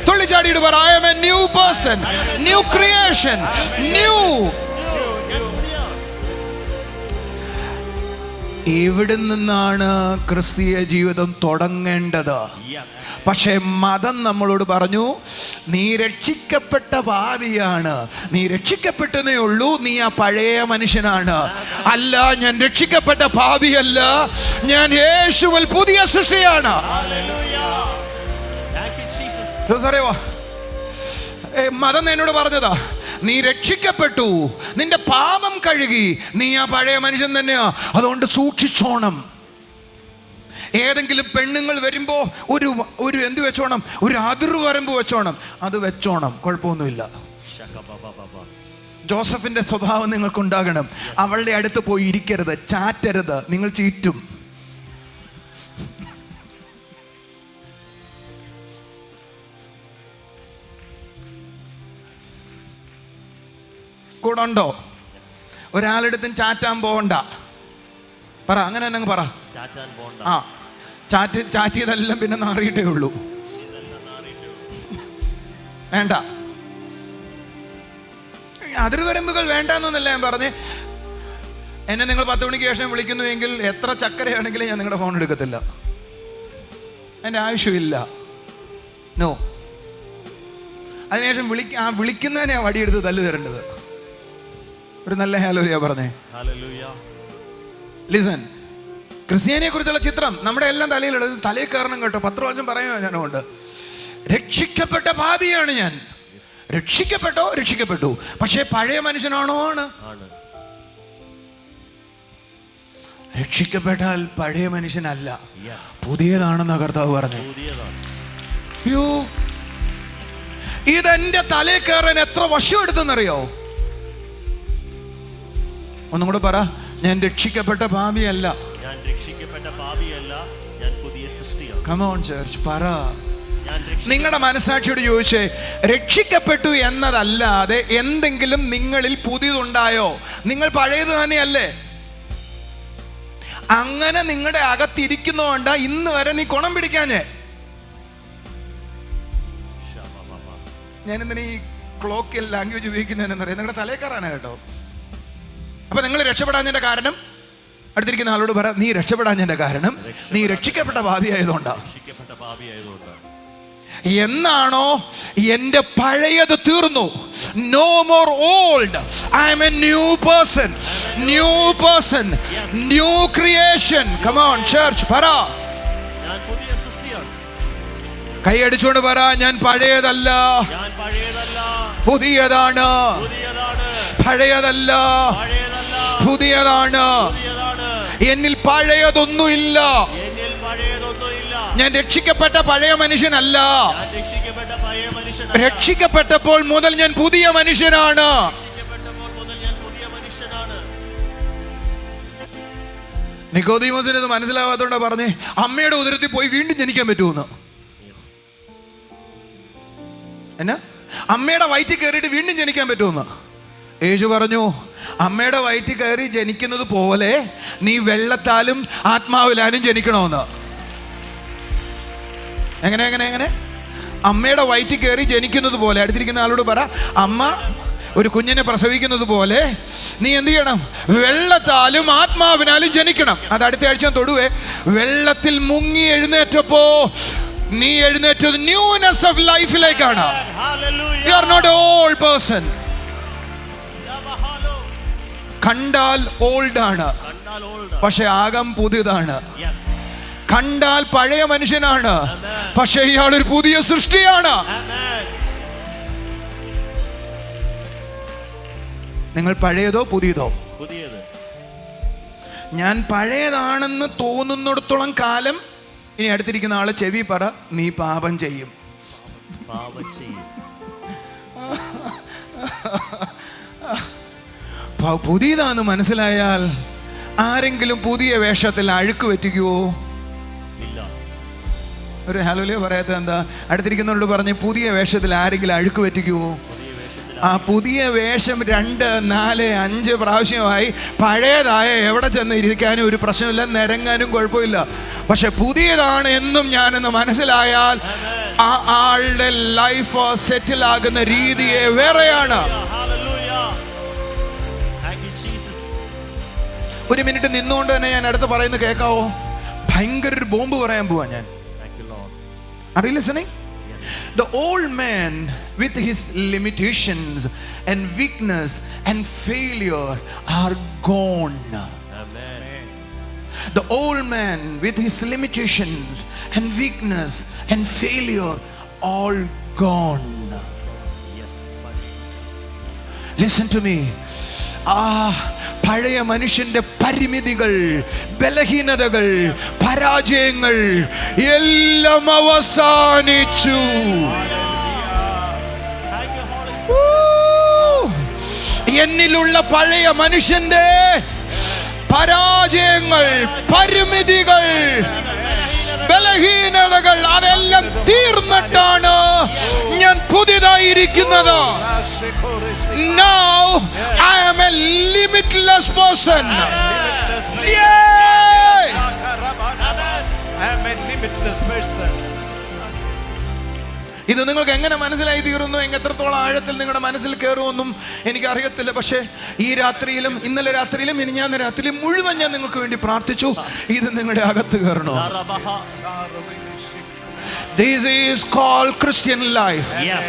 തുള്ളിച്ചാടിയിട്ട് പറ, I am a new person, new creation, new. എവിടെ നിന്നാണ് ക്രിസ്തീയ ജീവിതം തുടങ്ങേണ്ടത്? പക്ഷേ മതം നമ്മളോട് പറഞ്ഞു, നീ രക്ഷിക്കപ്പെട്ട പാപിയാണ്, നീ രക്ഷിക്കപ്പെട്ടതേ ഉള്ളൂ, നീ ആ പഴയ മനുഷ്യനാണ്. അല്ല, ഞാൻ രക്ഷിക്കപ്പെട്ട പാപിയല്ല, ഞാൻ യേശുവിൽ പുതിയ സൃഷ്ടിയാണ്. മതം എന്നോട് പറഞ്ഞതാ, നീ രക്ഷിക്കപ്പെട്ടു, നിന്റെ പാപം കഴുകി, നീ ആ പഴയ മനുഷ്യൻ തന്നെയാ. അതുകൊണ്ട് സൂക്ഷിച്ചോണം. ഏതെങ്കിലും പെണ്ണുങ്ങൾ വരുമ്പോൾ ഒരു എന്ത് വെച്ചോണം, ഒരു അതിർവരമ്പ് വെച്ചോണം, അത് വെച്ചോണം, കുഴപ്പമൊന്നുമില്ല. ജോസഫിന്റെ സ്വഭാവം നിങ്ങൾക്കുണ്ടാകണം. അവളുടെ അടുത്ത് പോയി ഇരിക്കരുത്, ചാറ്റരുത്, നിങ്ങൾ ചീറ്റും. കൂടെ ഉണ്ടോ? ഒരാളെടുത്തും ചാറ്റാൻ പോകണ്ട. പറ, അങ്ങനെ തന്നെ പറ. ആ, ചാറ്റിയതെല്ലാം പിന്നെ നാറിയിട്ടേ ഉള്ളൂ. വേണ്ട, അതിർവരമ്പുകൾ വേണ്ടെന്നല്ല ഞാൻ പറഞ്ഞ്. എന്നെ നിങ്ങൾ 10 മണിക്ക് ശേഷം വിളിക്കുന്നുവെങ്കിൽ എത്ര ചക്കരയാണെങ്കിലും ഞാൻ നിങ്ങളുടെ ഫോൺ എടുക്കത്തില്ല. എൻ്റെ ആവശ്യമില്ല. നോ. അതിനുശേഷം വിളിക്കുന്നതിനെ വടിയെടുത്ത് തല്ലു തരേണ്ടത്. ഒരു നല്ല ഹല്ലേലൂയ പറഞ്ഞേ. ലിസൺ, ക്രിസ്ത്യാനിയെ കുറിച്ചുള്ള ചിത്രം നമ്മുടെ എല്ലാം തലയിലുള്ളത്. തലയിൽ കയറണം കേട്ടോ. 10 പ്രാവശ്യം പറയുക ഞാനുണ്ട്. രക്ഷിക്കപ്പെട്ട പാപിയാണ് ഞാൻ. രക്ഷിക്കപ്പെട്ടു. പക്ഷേ പഴയ മനുഷ്യനാണോ? ആണ്. രക്ഷിക്കപ്പെട്ടാൽ പഴയ മനുഷ്യനല്ല, പുതിയതാണെന്ന് കർത്താവ് പറഞ്ഞു. ഇതെന്റെ തലയിൽ കയറാൻ എത്ര വർഷം എടുത്തെന്നറിയോ? ഒന്നും കൂടെ പറ. ഞാൻ രക്ഷിക്കപ്പെട്ട പാപിയല്ല, ഞാൻ പുതിയ സൃഷ്ടിയാണ്. കം ഓൺ ചർച്ച്, പറ. നിങ്ങളുടെ മനസാക്ഷിയോട് ചോദിച്ചേ, രക്ഷിക്കപ്പെട്ടു എന്നതല്ലാതെ എന്തെങ്കിലും നിങ്ങളിൽ പുതിയതുണ്ടായോ? നിങ്ങൾ പഴയത് തന്നെയല്ലേ? അങ്ങനെ നിങ്ങളുടെ അകത്തിരിക്കുന്നോണ്ട ഇന്ന് വരെ നീ കുണം പിടിക്കാഞ്ഞേ. ഞാൻ എന്തിനാ ഈ ക്ലോക്കിൽ ലാംഗ്വേജ് ഉപയോഗിക്കുന്നതെന്നറിയാം? നിങ്ങളുടെ തലേ കയറാനാ കേട്ടോ. അപ്പൊ നിങ്ങൾ രക്ഷപ്പെടാഞ്ഞതിന്റെ കാരണം, അടുത്തിരിക്കുന്ന ആളോട് പറ, നീ രക്ഷപ്പെടാഞ്ഞതിന്റെ കാരണം നീ രക്ഷിക്കപ്പെട്ട ഭാവിയായതുകൊണ്ടാ. എന്നാണോ എന്റെ പഴയത് തീർന്നു, no more old, I am a new person, new creation. Come on church, പറ. കൈ അടിച്ചുകൊണ്ട് പറ, ഞാൻ പഴയതല്ല, പുതിയതാണ്. പഴയതല്ല, പുതിയതാണ്. എന്നിൽ പഴയതൊന്നുമില്ല. ഞാൻ രക്ഷിക്കപ്പെട്ട പഴയ മനുഷ്യനല്ല. രക്ഷിക്കപ്പെട്ടപ്പോൾ മുതൽ ഞാൻ പുതിയ മനുഷ്യനാണ്. നിക്കോദീമോസിന് ഇത് മനസ്സിലാവാത്തോണ്ടാ പറഞ്ഞേ, അമ്മയുടെ ഉദരത്തിൽ പോയി വീണ്ടും ജനിക്കാൻ പറ്റുമെന്ന്. എന്നാ? അമ്മയുടെ വയറ്റിൽ കയറിയിട്ട് വീണ്ടും ജനിക്കാൻ പറ്റുമെന്ന് യേശു പറഞ്ഞു. അമ്മയുടെ വയറ്റിൽ കയറി ജനിക്കുന്നത് പോലെ നീ വെള്ളത്താലും ആത്മാവിലാലും ജനിക്കണമെന്ന്. എങ്ങനെ? അമ്മയുടെ വയറ്റിൽ കയറി ജനിക്കുന്നത് പോലെ. അടുത്തിരിക്കുന്ന ആളോട് പറ, അമ്മ ഒരു കുഞ്ഞിനെ പ്രസവിക്കുന്നത് പോലെ നീ എന്ത് ചെയ്യണം? വെള്ളത്താലും ആത്മാവിനാലും ജനിക്കണം. അത് അടുത്ത ആഴ്ച തൊടുവേ. വെള്ളത്തിൽ മുങ്ങി എഴുന്നേറ്റപ്പോ നീ എഴുന്നേറ്റത് ന്യൂനെസ് ഓഫ് ലൈഫിലേക്കാണ്. You are not a old person. കണ്ടാൽ ഓൾഡ് ആണ്, പക്ഷെ ആകം പുതിയതാണ്. കണ്ടാൽ പഴയ മനുഷ്യനാണ്, പക്ഷെ ഇയാൾ ഒരു പുതിയ സൃഷ്ടിയാണ്. നിങ്ങൾ പഴയതോ പുതിയതോ? ഞാൻ പഴയതാണെന്ന് തോന്നുന്നിടത്തോളം കാലം, ഇനി അടുത്തിരിക്കുന്ന ആളെ ചെവി പറ, നീ പാപം ചെയ്യും. പുതിയതാന്ന് മനസ്സിലായാൽ ആരെങ്കിലും പുതിയ വേഷത്തിൽ അഴുക്ക് പറ്റിക്കുവോ? ഒരു ഹല്ലേലൂയ പറയാത്ത എന്താ? അടുത്തിരിക്കുന്നവരോട് പറഞ്ഞ്, പുതിയ വേഷത്തിൽ ആരെങ്കിലും അഴുക്ക് പറ്റിക്കുവോ? ആ പുതിയ വേഷം 2, 4, 5 പ്രാവശ്യമായി പഴയതായ എവിടെ ചെന്ന് ഇരിക്കാനും ഒരു പ്രശ്നമില്ല, നിരങ്ങാനും കുഴപ്പമില്ല. പക്ഷെ പുതിയതാണ് എന്നും ഞാനെന്ന് മനസ്സിലായാൽ ആ ആളുടെ ലൈഫ് സെറ്റിൽ ആകുന്ന രീതിയെ വേറെയാണ്. ഒരു മിനിറ്റ് നിന്നുകൊണ്ട് തന്നെ ഞാൻ അടുത്ത് പറയുന്നത് കേൾക്കാവോ? ഭയങ്കര ഒരു ബോംബ് പറയാൻ പോവാ ഞാൻ. Are you listening? Yes. The old man with his limitations and weakness and failure are gone. Amen. The old man with his limitations and weakness and failure all gone. Yes. Listen to me. പഴയ മനുഷ്യന്റെ പരിമിതികൾ, ബലഹീനതകൾ, പരാജയങ്ങൾ എല്ലാം അവസാനിച്ചു. എന്നിലുള്ള പഴയ മനുഷ്യന്റെ പരാജയങ്ങൾ, പരിമിതികൾ, ബലഹീനതകൾ അതെല്ലാം തീർന്നിട്ടാണ് ഞാൻ പുതിയതായിരിക്കുന്നത്. Now I am a limitless person. Yay! I am a limitless person. ഇത് നിങ്ങൾക്ക് എങ്ങനെ മനസ്സിലായി തീരുന്നു, എത്രത്തോളം ആഴത്തിൽ നിങ്ങളുടെ മനസ്സിൽ കയറുമെന്നും എനിക്കറിയത്തില്ല. പക്ഷേ ഈ രാത്രിയിലും ഇന്നലെ രാത്രിയിലും മിനിഞ്ഞാന്ന് രാത്രിയിലും മുഴുവൻ ഞാൻ നിങ്ങൾക്ക് വേണ്ടി പ്രാർത്ഥിച്ചു. ഇത് നിങ്ങളുടെ അകത്ത് കയറണോ? This is called Christian life. Yes.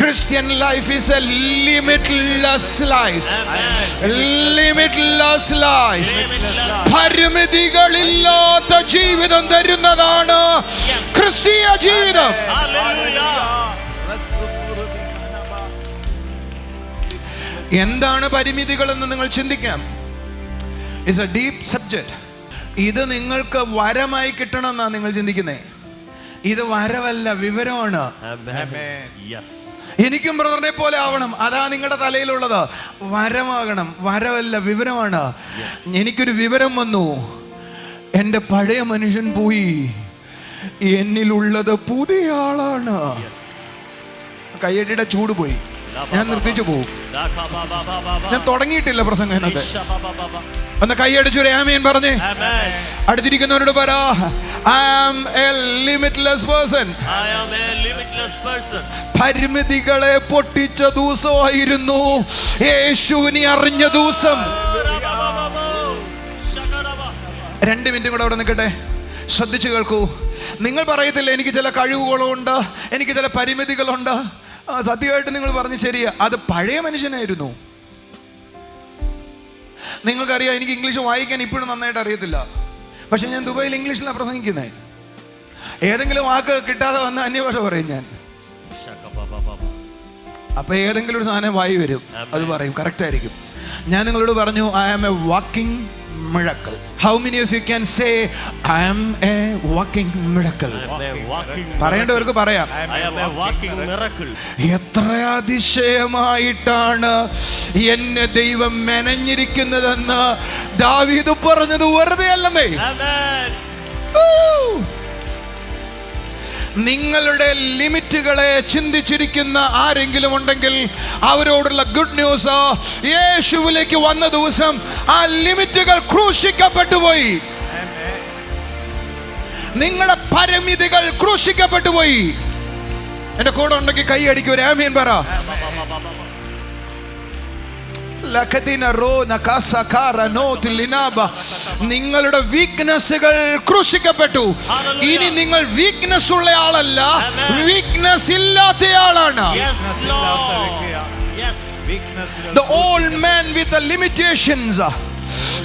Christian life is a limitless life. Limitless life. പരിമിതികളില്ലാത്ത ജീവിതം തരുന്നതാണ് ക്രിസ്തീയ ജീവിതം. എന്താണ് പരിമിതികളെന്ന് നിങ്ങൾ ചിന്തിക്കാം. It's A deep subject. ഇത് നിങ്ങൾക്ക് വരമായി കിട്ടണമെന്നാണ് നിങ്ങൾ ചിന്തിക്കുന്നത്. ഇത് വരവല്ല, വിവരമാണ്. എനിക്കും ബ്രദറിനെ പോലെ ആവണം, അതാ നിങ്ങളുടെ തലയിലുള്ളത്. വരമാകണം, വരവല്ല, വിവരമാണ്. എനിക്കൊരു വിവരം വന്നു, എൻ്റെ പഴയ മനുഷ്യൻ പോയി, എന്നിലുള്ളത് പുതിയ ആളാണ്. കയ്യടിയുടെ ചൂട് പോയി. ഞാൻ നിർത്തിച്ചു പോകും. ഞാൻ തുടങ്ങിയിട്ടില്ല പ്രസംഗം. എന്നത്തെ ഒന്ന് കൈയടിച്ചൊരു ആമേൻ പറഞ്ഞേ. അടുത്തിരിക്കുന്നവരോട് പറ, I am a limitless person. പരിമിതികളെ പൊട്ടിച്ച ദിവസമായിരുന്നു യേശുവിനെ അറിഞ്ഞ ദിവസം. 2 മിനിറ്റും കൂടെ അവിടെ നിൽക്കട്ടെ, ശ്രദ്ധിച്ചു കേൾക്കൂ. നിങ്ങൾ പറയത്തില്ല എനിക്ക് ചില കഴിവുകളുണ്ട്, എനിക്ക് ചില പരിമിതികളുണ്ട്. സത്യമായിട്ട് നിങ്ങൾ പറഞ്ഞു ശരിയാ, അത് പഴയ മനുഷ്യനായിരുന്നു. നിങ്ങൾക്കറിയാം, എനിക്ക് ഇംഗ്ലീഷ് വായിക്കാൻ ഇപ്പോഴും നന്നായിട്ട് അറിയത്തില്ല. പക്ഷെ ഞാൻ ദുബായിൽ ഇംഗ്ലീഷിലാണ് പ്രസംഗിക്കുന്നത്. ഏതെങ്കിലും വാക്ക് കിട്ടാതെ വന്ന അന്യഭാഷ പറയും ഞാൻ. അപ്പൊ ഏതെങ്കിലും ഒരു സാധനം വായി വരും, അത് പറയും, കറക്റ്റ് ആയിരിക്കും. ഞാൻ നിങ്ങളോട് പറഞ്ഞു, I am a walking miracle. How many of you can say I am a walking miracle? പറയേണ്ടവർക്ക് പറയാം. എത്ര അതിശയമായിട്ടാണ് എന്നെ ദൈവം മെനഞ്ഞിരിക്കുന്നതെന്ന് ദാവീദ് പറഞ്ഞത് വെറുതെ അല്ലെന്നേ. നിങ്ങളുടെ ലിമിറ്റുകളെ ചിന്തിച്ചിരിക്കുന്ന ആരെങ്കിലും ഉണ്ടെങ്കിൽ അവരോടുള്ള ഗുഡ് ന്യൂസ്, യേശുവിലേക്ക് വന്ന ദിവസം ആ ലിമിറ്റുകൾ ക്രൂശിക്കപ്പെട്ടു പോയി. നിങ്ങളുടെ പരിമിതികൾ ക്രൂശിക്കപ്പെട്ടു പോയി. എന്റെ കൂടെ ഉണ്ടെങ്കിൽ കൈ അടിക്കും, ഒരു ആമീൻ പറ. നിങ്ങളുടെ വീക്ക്നെസ്സുകൾ ക്രൂശിക്കപ്പെട്ടു. ഇനി നിങ്ങൾ വീക്ക്നെസ് ഉള്ള ആളല്ല, വീക്ക്നെസ് ഇല്ലാത്ത ആളാണ്. The old man with the limitations,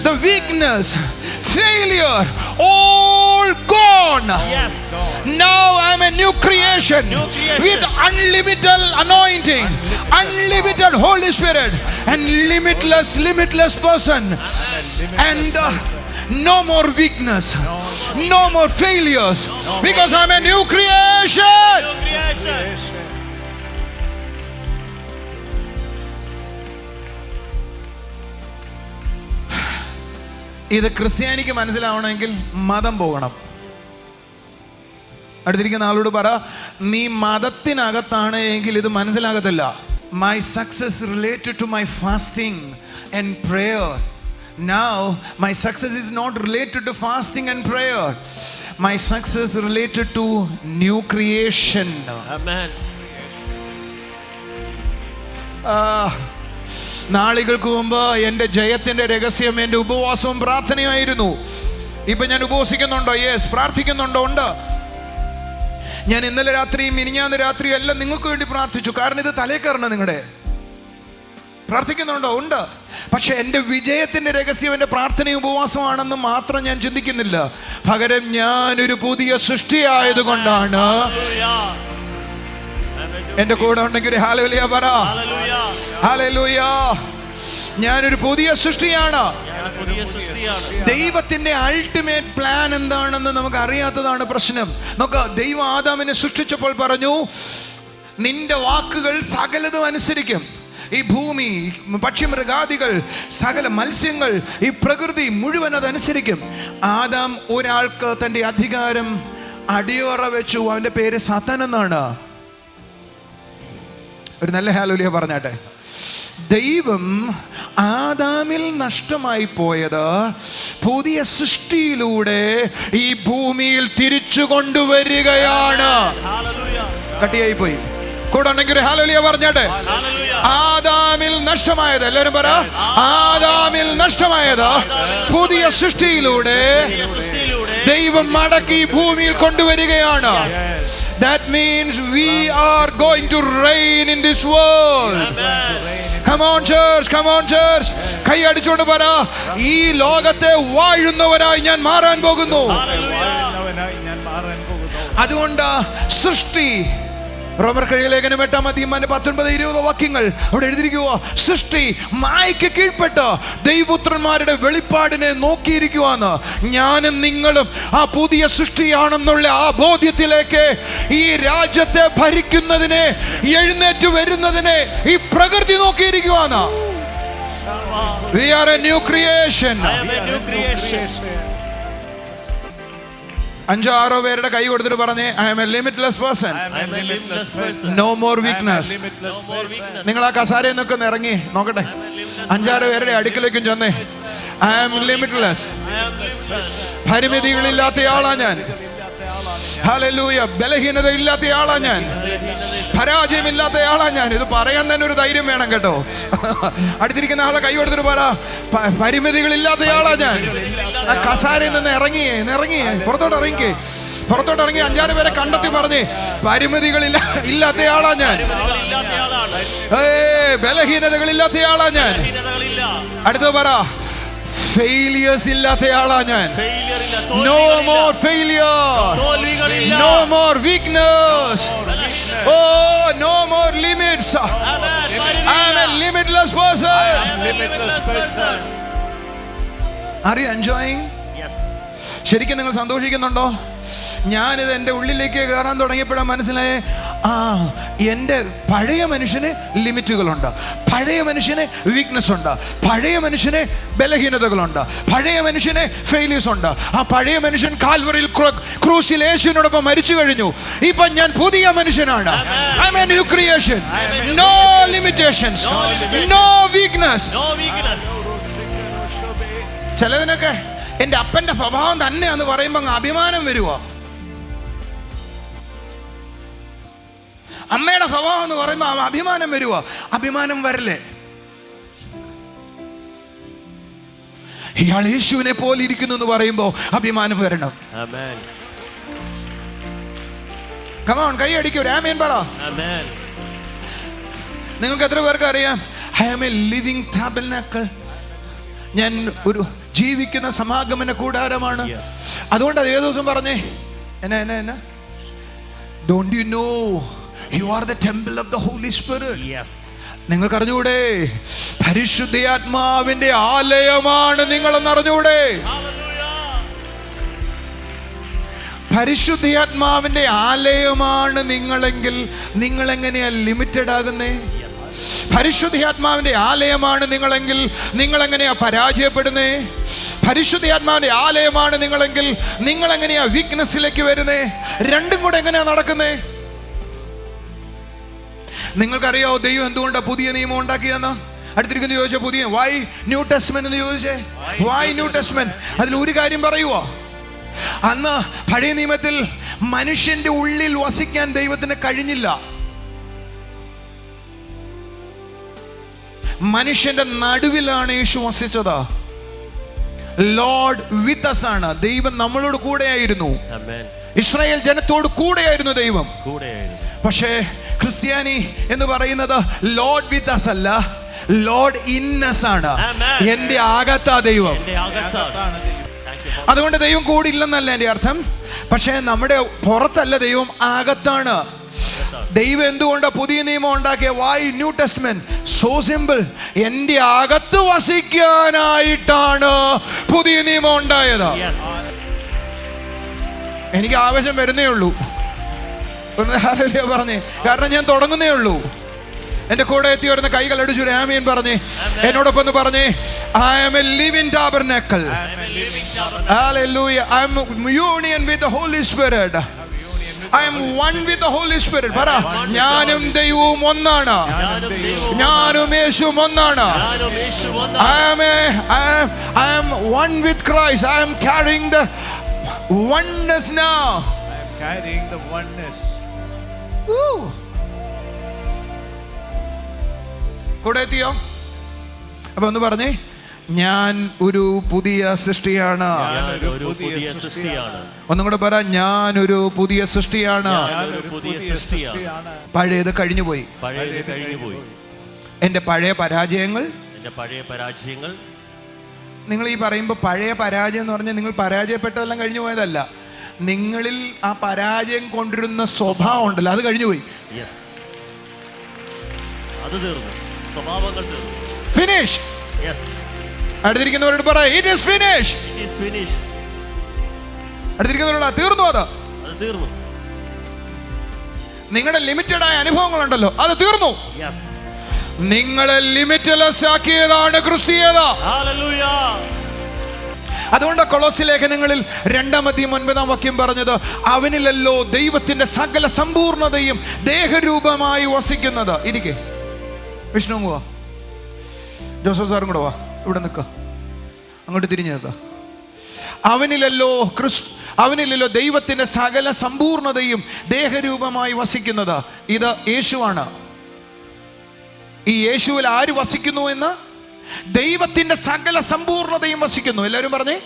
the weakness, failure, all gone. Yes. Now I am a new creation with unlimited anointing, unlimited Holy Spirit, and limitless person. And no more weakness, no more failures, because I am a new creation. ഇത് ക്രിസ്ത്യാനിക്ക് മനസ്സിലാവണമെങ്കിൽ മതം പോകണം. അടുത്തിരിക്കുന്ന ആളോട് പറ, നീ മതത്തിനകത്താണ് എങ്കിൽ ഇത് മനസ്സിലാകത്തില്ല. My success related to my fasting and prayer. Now my success is not related to fasting and prayer. My success related to new creation. Amen. നാളുകൾക്ക് മുമ്പ് എൻ്റെ ജയത്തിൻ്റെ രഹസ്യം എൻ്റെ ഉപവാസവും പ്രാർത്ഥനയായിരുന്നു. ഇപ്പൊ ഞാൻ ഉപവസിക്കുന്നുണ്ടോ? യെസ്. പ്രാർത്ഥിക്കുന്നുണ്ടോ? ഉണ്ട്. ഞാൻ ഇന്നലെ രാത്രിയും മിനിഞ്ഞാന്ന് രാത്രിയും എല്ലാം നിങ്ങൾക്ക് വേണ്ടി പ്രാർത്ഥിച്ചു. കാരണം ഇത് തലേ കയറണം. നിങ്ങളുടെ പ്രാർത്ഥിക്കുന്നുണ്ടോ? ഉണ്ട്. പക്ഷെ എൻ്റെ വിജയത്തിൻ്റെ രഹസ്യം എൻ്റെ പ്രാർത്ഥനയും ഉപവാസമാണെന്ന് മാത്രം ഞാൻ ചിന്തിക്കുന്നില്ല. പകരം ഞാനൊരു പുതിയ സൃഷ്ടിയായതുകൊണ്ടാണ്. എൻ്റെ കൂടെ ഉണ്ടെങ്കിൽ ഹല്ലേലൂയ പറ. ഹല്ലേലൂയ. ഞാനൊരു പുതിയ സൃഷ്ടിയാണ്. ഞാൻ പുതിയ സൃഷ്ടിയാണ്. ദൈവത്തിന്റെ അൾട്ടിമേറ്റ് പ്ലാൻ എന്താണെന്ന് നമുക്ക് അറിയാത്തതാണ് പ്രശ്നം. നോക്ക, ദൈവം ആദാമിനെ സൃഷ്ടിച്ചപ്പോൾ പറഞ്ഞു, നിന്റെ വാക്കുകൾ സകലതും അനുസരിക്കും. ഈ ഭൂമി, പക്ഷിമൃഗാദികൾ, സകല മത്സ്യങ്ങൾ, ഈ പ്രകൃതി മുഴുവൻ അതനുസരിക്കും. ആദാം ഒരാൾക്ക് തൻ്റെ അധികാരം അടിയോറ വെച്ചു. അവൻ്റെ പേര് സാത്താൻ എന്നാണ്. ഒരു നല്ല ഹല്ലേലൂയ പറഞ്ഞാട്ടെ. ദൈവം ആദാമിൽ നഷ്ടമായി പോയത് പുതിയ സൃഷ്ടിയിലൂടെ ഈ ഭൂമിയിൽ തിരിച്ചു കൊണ്ടുവരികയാണ്. കട്ടിയായി പോയി. കൂടെ ഉണ്ടെങ്കിൽ ഹല്ലേലൂയ പറഞ്ഞാട്ടെ. ആദാമിൽ നഷ്ടമായത്, എല്ലാവരും പറ, ആദാമിൽ നഷ്ടമായത് പുതിയ സൃഷ്ടിയിലൂടെ ദൈവം മടക്കി ഭൂമിയിൽ കൊണ്ടുവരികയാണ്. That means we are going to reign in this world. Come on church, come on church. കൈ അടിച്ചുകൊണ്ട് പറ, ഈ ലോകത്തെ വാഴുന്നവരായി ഞാൻ മാറാൻ പോകുന്നു. അതുകൊണ്ട് സൃഷ്ടി, റോമർക്കെഴുതിയ ലേഖനം 8-19 വാക്യങ്ങൾ അവിടെ എഴുതിയിരിക്കുക. സൃഷ്ടി മായയ്ക്ക് കീഴ്പ്പെട്ട് ദൈവപുത്രന്മാരുടെ വെളിപ്പാടിനെ നോക്കിയിരിക്കുവാന്ന്. ഞാനും നിങ്ങളും ആ പുതിയ സൃഷ്ടിയാണെന്നുള്ള ആ ബോധ്യത്തിലേക്ക് ഈ രാജ്യത്തെ ഭരിക്കുന്നതിനെ, എഴുന്നേറ്റ് വരുന്നതിനെ ഈ പ്രകൃതി നോക്കിയിരിക്കുവാന്ന്. We are a new creation. I am a new creation. 5-6 പേരുടെ കൈ കൊടുത്തിട്ട് പറഞ്ഞേ, I am a limitless person. I am a limitless person. No more weakness. No more weakness. നിങ്ങൾ ആ കസാരയിൽ നിന്നൊക്കെ ഒന്ന് ഇറങ്ങി നോക്കട്ടെ. 5-6 പേരുടെ അടുക്കലേക്കും ചെന്നേ. I am limitless. I am limitless. പരിമിതികളില്ലാത്തയാളാ ഞാൻ. ഹല്ലേലൂയ. ബലഹീനതയില്ലാത്തയാളാ ഞാൻ. പരാജയമില്ലാത്തയാളാ ഞാൻ. ഇത് പറയാൻ തന്നെ ഒരു ധൈര്യം വേണം കേട്ടോ. അടുത്തിരിക്കുന്ന ആളെ കൈ കൊടുത്തിട്ട് പറ, പരിമിതികളില്ലാത്തയാളാ ഞാൻ. ആ കസാരയിൽ നിന്ന് ഇറങ്ങിയേ പുറത്തോട്ട് ഇറങ്ങിക്കേ. പുറത്തോട്ട് ഇറങ്ങി 5-6 പേരെ കണ്ടെത്തി പറഞ്ഞേ, പരിമിതികളില്ലാത്തയാളാ ഞാൻ. ബലഹീനതകളില്ലാത്തയാളാ ഞാൻ. അടുത്ത പറ, ഫെയിലിയേഴ്സ് ഇല്ലാത്തയാളാ ഞാൻ. No more failure. No more weakness. Oh, no more limits. I am a limitless person. Are you enjoying? Yes. ശരിക്കും നിങ്ങൾ സന്തോഷിക്കുന്നുണ്ടോ? ഞാനിത് എൻ്റെ ഉള്ളിലേക്ക് കയറാൻ തുടങ്ങിയപ്പോഴാണ് മനസ്സിലായേ, എൻ്റെ പഴയ മനുഷ്യന് ലിമിറ്റുകളുണ്ട്, പഴയ മനുഷ്യന് വീക്ക്നെസ് ഉണ്ട്, പഴയ മനുഷ്യന് ബലഹീനതകളുണ്ട്, പഴയ മനുഷ്യന് ഫെയിലിയേഴ്സ് ഉണ്ട്. ആ പഴയ മനുഷ്യൻ കാൽവറിയിൽ ക്രൂസിൽ യേശുവിനോടൊപ്പം മരിച്ചു കഴിഞ്ഞു. ഇപ്പൊ ഞാൻ പുതിയ മനുഷ്യനാണ്. I am a new creation. No limitations. No weakness. ചിലതിനൊക്കെ എൻ്റെ അപ്പൻ്റെ സ്വഭാവം തന്നെയാന്ന് പറയുമ്പോൾ അങ്ങ് അഭിമാനം വരുവോ? അമ്മയുടെ സ്വഭാവം എന്ന് പറയുമ്പോൾ അഭിമാനം വരുവോ? അഭിമാനം വരല്ലേ? ഇയാൾ യേശുവിനെ പോലെ ഇരിക്കുന്നു എന്ന് പറയുമ്പോൾ അഭിമാനം വരണം. Come on, കൈ അടിക്കൂ, ആമേൻ പറ. നിങ്ങൾക്ക് എത്ര പേർക്ക് അറിയാം, I am a living tabernacle. ഞാൻ ഒരു ജീവിക്കുന്ന സമാഗമന കൂടാരമാണ്. അതുകൊണ്ട് അത് ഏത് ദിവസം പറഞ്ഞേ, എന്നാ Don't you know you are the temple of the Holy Spirit? Yes. നിങ്ങൾക്ക് അറിഞ്ഞൂടെ പരിശുദ്ധാത്മാവിന്റെ ആലയമാണ് നിങ്ങളെന്ന് അറിഞ്ഞൂടെ? പരിശുദ്ധാത്മാവിന്റെ ആലയമാണ് നിങ്ങളെങ്കിൽ നിങ്ങൾ എങ്ങനെയാ ലിമിറ്റഡ് ആകുന്നേ? പരിശുദ്ധാത്മാവിന്റെ ആലയമാണ് നിങ്ങളെങ്കിൽ നിങ്ങൾ എങ്ങനെയാ പരാജയപ്പെടുന്നേ? പരിശുദ്ധാത്മാവിന്റെ ആലയമാണ് നിങ്ങളെങ്കിൽ നിങ്ങൾ എങ്ങനെയാ വീക്ക്നെസ്സിലേക്ക് വരുന്നേ? രണ്ടും കൂടെ എങ്ങനെയാ നടക്കുന്നേ? നിങ്ങൾക്കറിയാവോ ദൈവം എന്തുകൊണ്ടാണ് പുതിയ നിയമം ഉണ്ടാക്കിയെന്ന്? അടുത്തിരിക്കുന്നു ചോദിച്ചാൽ പുതിയ വൈ ന്യൂ ടെസ്റ്റ്മെന്റ് എന്ന് ചോദിച്ചേ. Why New Testament? അതിൽ ഒരു കാര്യം പറയുവോ? അന്ന് പഴയ നിയമത്തിൽ മനുഷ്യന്റെ ഉള്ളിൽ വസിക്കാൻ ദൈവത്തിന് കഴിഞ്ഞില്ല. മനുഷ്യന്റെ നടുവിലാണ് യേശു വസിച്ചത്. ലോർഡ് വിത്ത് us ആണ്. ദൈവം നമ്മളോട് കൂടെയായിരുന്നു. ഇസ്രായേൽ ജനത്തോട് കൂടെയായിരുന്നു ദൈവം. പക്ഷേ ക്രിസ്ത്യാനി എന്ന് പറയുന്നത് ലോർഡ് വിത്ത് us അല്ല, ലോർഡ് ഇൻ us ആണ്. എന്റെ അകത്താ ദൈവം. അതുകൊണ്ട് ദൈവം കൂടെ ഇല്ലെന്നല്ല എൻ്റെ അർത്ഥം. പക്ഷേ നമ്മുടെ പുറത്തല്ല, ദൈവം അകത്താണ്. ദൈവം എന്തുകൊണ്ടാ പുതിയ നിയമം ഉണ്ടാക്കിയ? Why New Testament? So simple. എൻ്റെ അകത്ത് വസിക്കാനായിട്ടാണ് പുതിയ നിയമം ഉണ്ടായത്. Yes. എനിക്ക് ആവശ്യം വരുന്നേ ഉള്ളൂ. ഒന്ന് ഹല്ലേലൂയ പറഞ്ഞേ. കാരണം ഞാൻ തുടങ്ങുന്നേ ഉള്ളൂ. എന്റെ കൂടെ എത്തി വരുന്ന കൈകൾ അടിച്ചു ആമേൻ പറഞ്ഞേ. എന്നോടൊപ്പം ഒന്ന് പറഞ്ഞേ, I am a living tabernacle. Hallelujah. I am union with the Holy Spirit. I am one with the Holy Spirit. പറ, ഞാനും ദൈവവും ഒന്നാണ്. ഞാനും യേശുവും ഒന്നാണ്. I am one with Christ. I am carrying the oneness now. I am carrying the oneness. Woo. കൂടെ എത്തിയോ? അപ്പൊ ഒന്ന് പറഞ്ഞേ, ഞാൻ ഒരു പുതിയ സൃഷ്ടിയാണ്. ഒരു പുതിയ സൃഷ്ടിയാണ്. ഒന്നും കൂടെ പറ, ഞാനൊരു പുതിയ സൃഷ്ടിയാണ്. ഒരു പുതിയ സൃഷ്ടിയാണ്. പഴയത് കഴിഞ്ഞുപോയി. പഴയത് കഴിഞ്ഞുപോയി. എൻ്റെ പഴയ പരാജയങ്ങൾ, എന്റെ പഴയ പരാജയങ്ങൾ. നിങ്ങൾ ഈ പറയുമ്പോൾ പഴയ പരാജയം എന്ന് പറഞ്ഞാൽ നിങ്ങൾ പരാജയപ്പെട്ടതെല്ലാം കഴിഞ്ഞു പോയതല്ല. നിങ്ങളിൽ ആ പരാജയം കൊണ്ടിരുന്ന സ്വഭാവം ഉണ്ടല്ലോ, അത് കഴിഞ്ഞുപോയി. യെസ്, അത് തീർന്നു. സ്വഭാവങ്ങൾ തീർന്നു. ഫിനിഷ്. യെസ്. അടുത്തിരിക്കുന്നവരോട് പറ, it is finish. It is finish. അടുത്തിരിക്കുന്നവരോട് തീർന്നു. അത് തീർന്നു. നിങ്ങളുടെ ലിമിറ്റഡ് ആയ അനുഭവങ്ങളുണ്ടല്ലോ, അത് തീർന്നു. യെസ്. നിങ്ങളെ ലിമിറ്റ്ലെസ് ആക്കിയതാണ് ക്രിസ്തീയത. ഹല്ലേലൂയ. അതുകൊണ്ട് കൊളോസ്യ ലേഖനങ്ങളിൽ 2:9 പറഞ്ഞത്, അവനിലല്ലോ ദൈവത്തിന്റെ സകല സമ്പൂർണതയും ദേഹരൂപമായി വസിക്കുന്നത്. ഇരിക്കെ വിഷ്ണു വാ, ജോസഫ് സാറും കൂടെ വാ, ഇവിടെ നിൽക്ക, അങ്ങോട്ട് തിരിഞ്ഞു നിൽക്ക. അവനിലല്ലോ ദൈവത്തിന്റെ സകല സമ്പൂർണതയും ദേഹരൂപമായി വസിക്കുന്നത്. ഇത് യേശുവാണ്. ഈ യേശുവിൽ ആര് വസിക്കുന്നു എന്ന്? ദൈവത്തിന്റെ സകല സമ്പൂർണതയും വസിക്കുന്നു. എല്ലാവരും പറഞ്ഞേ,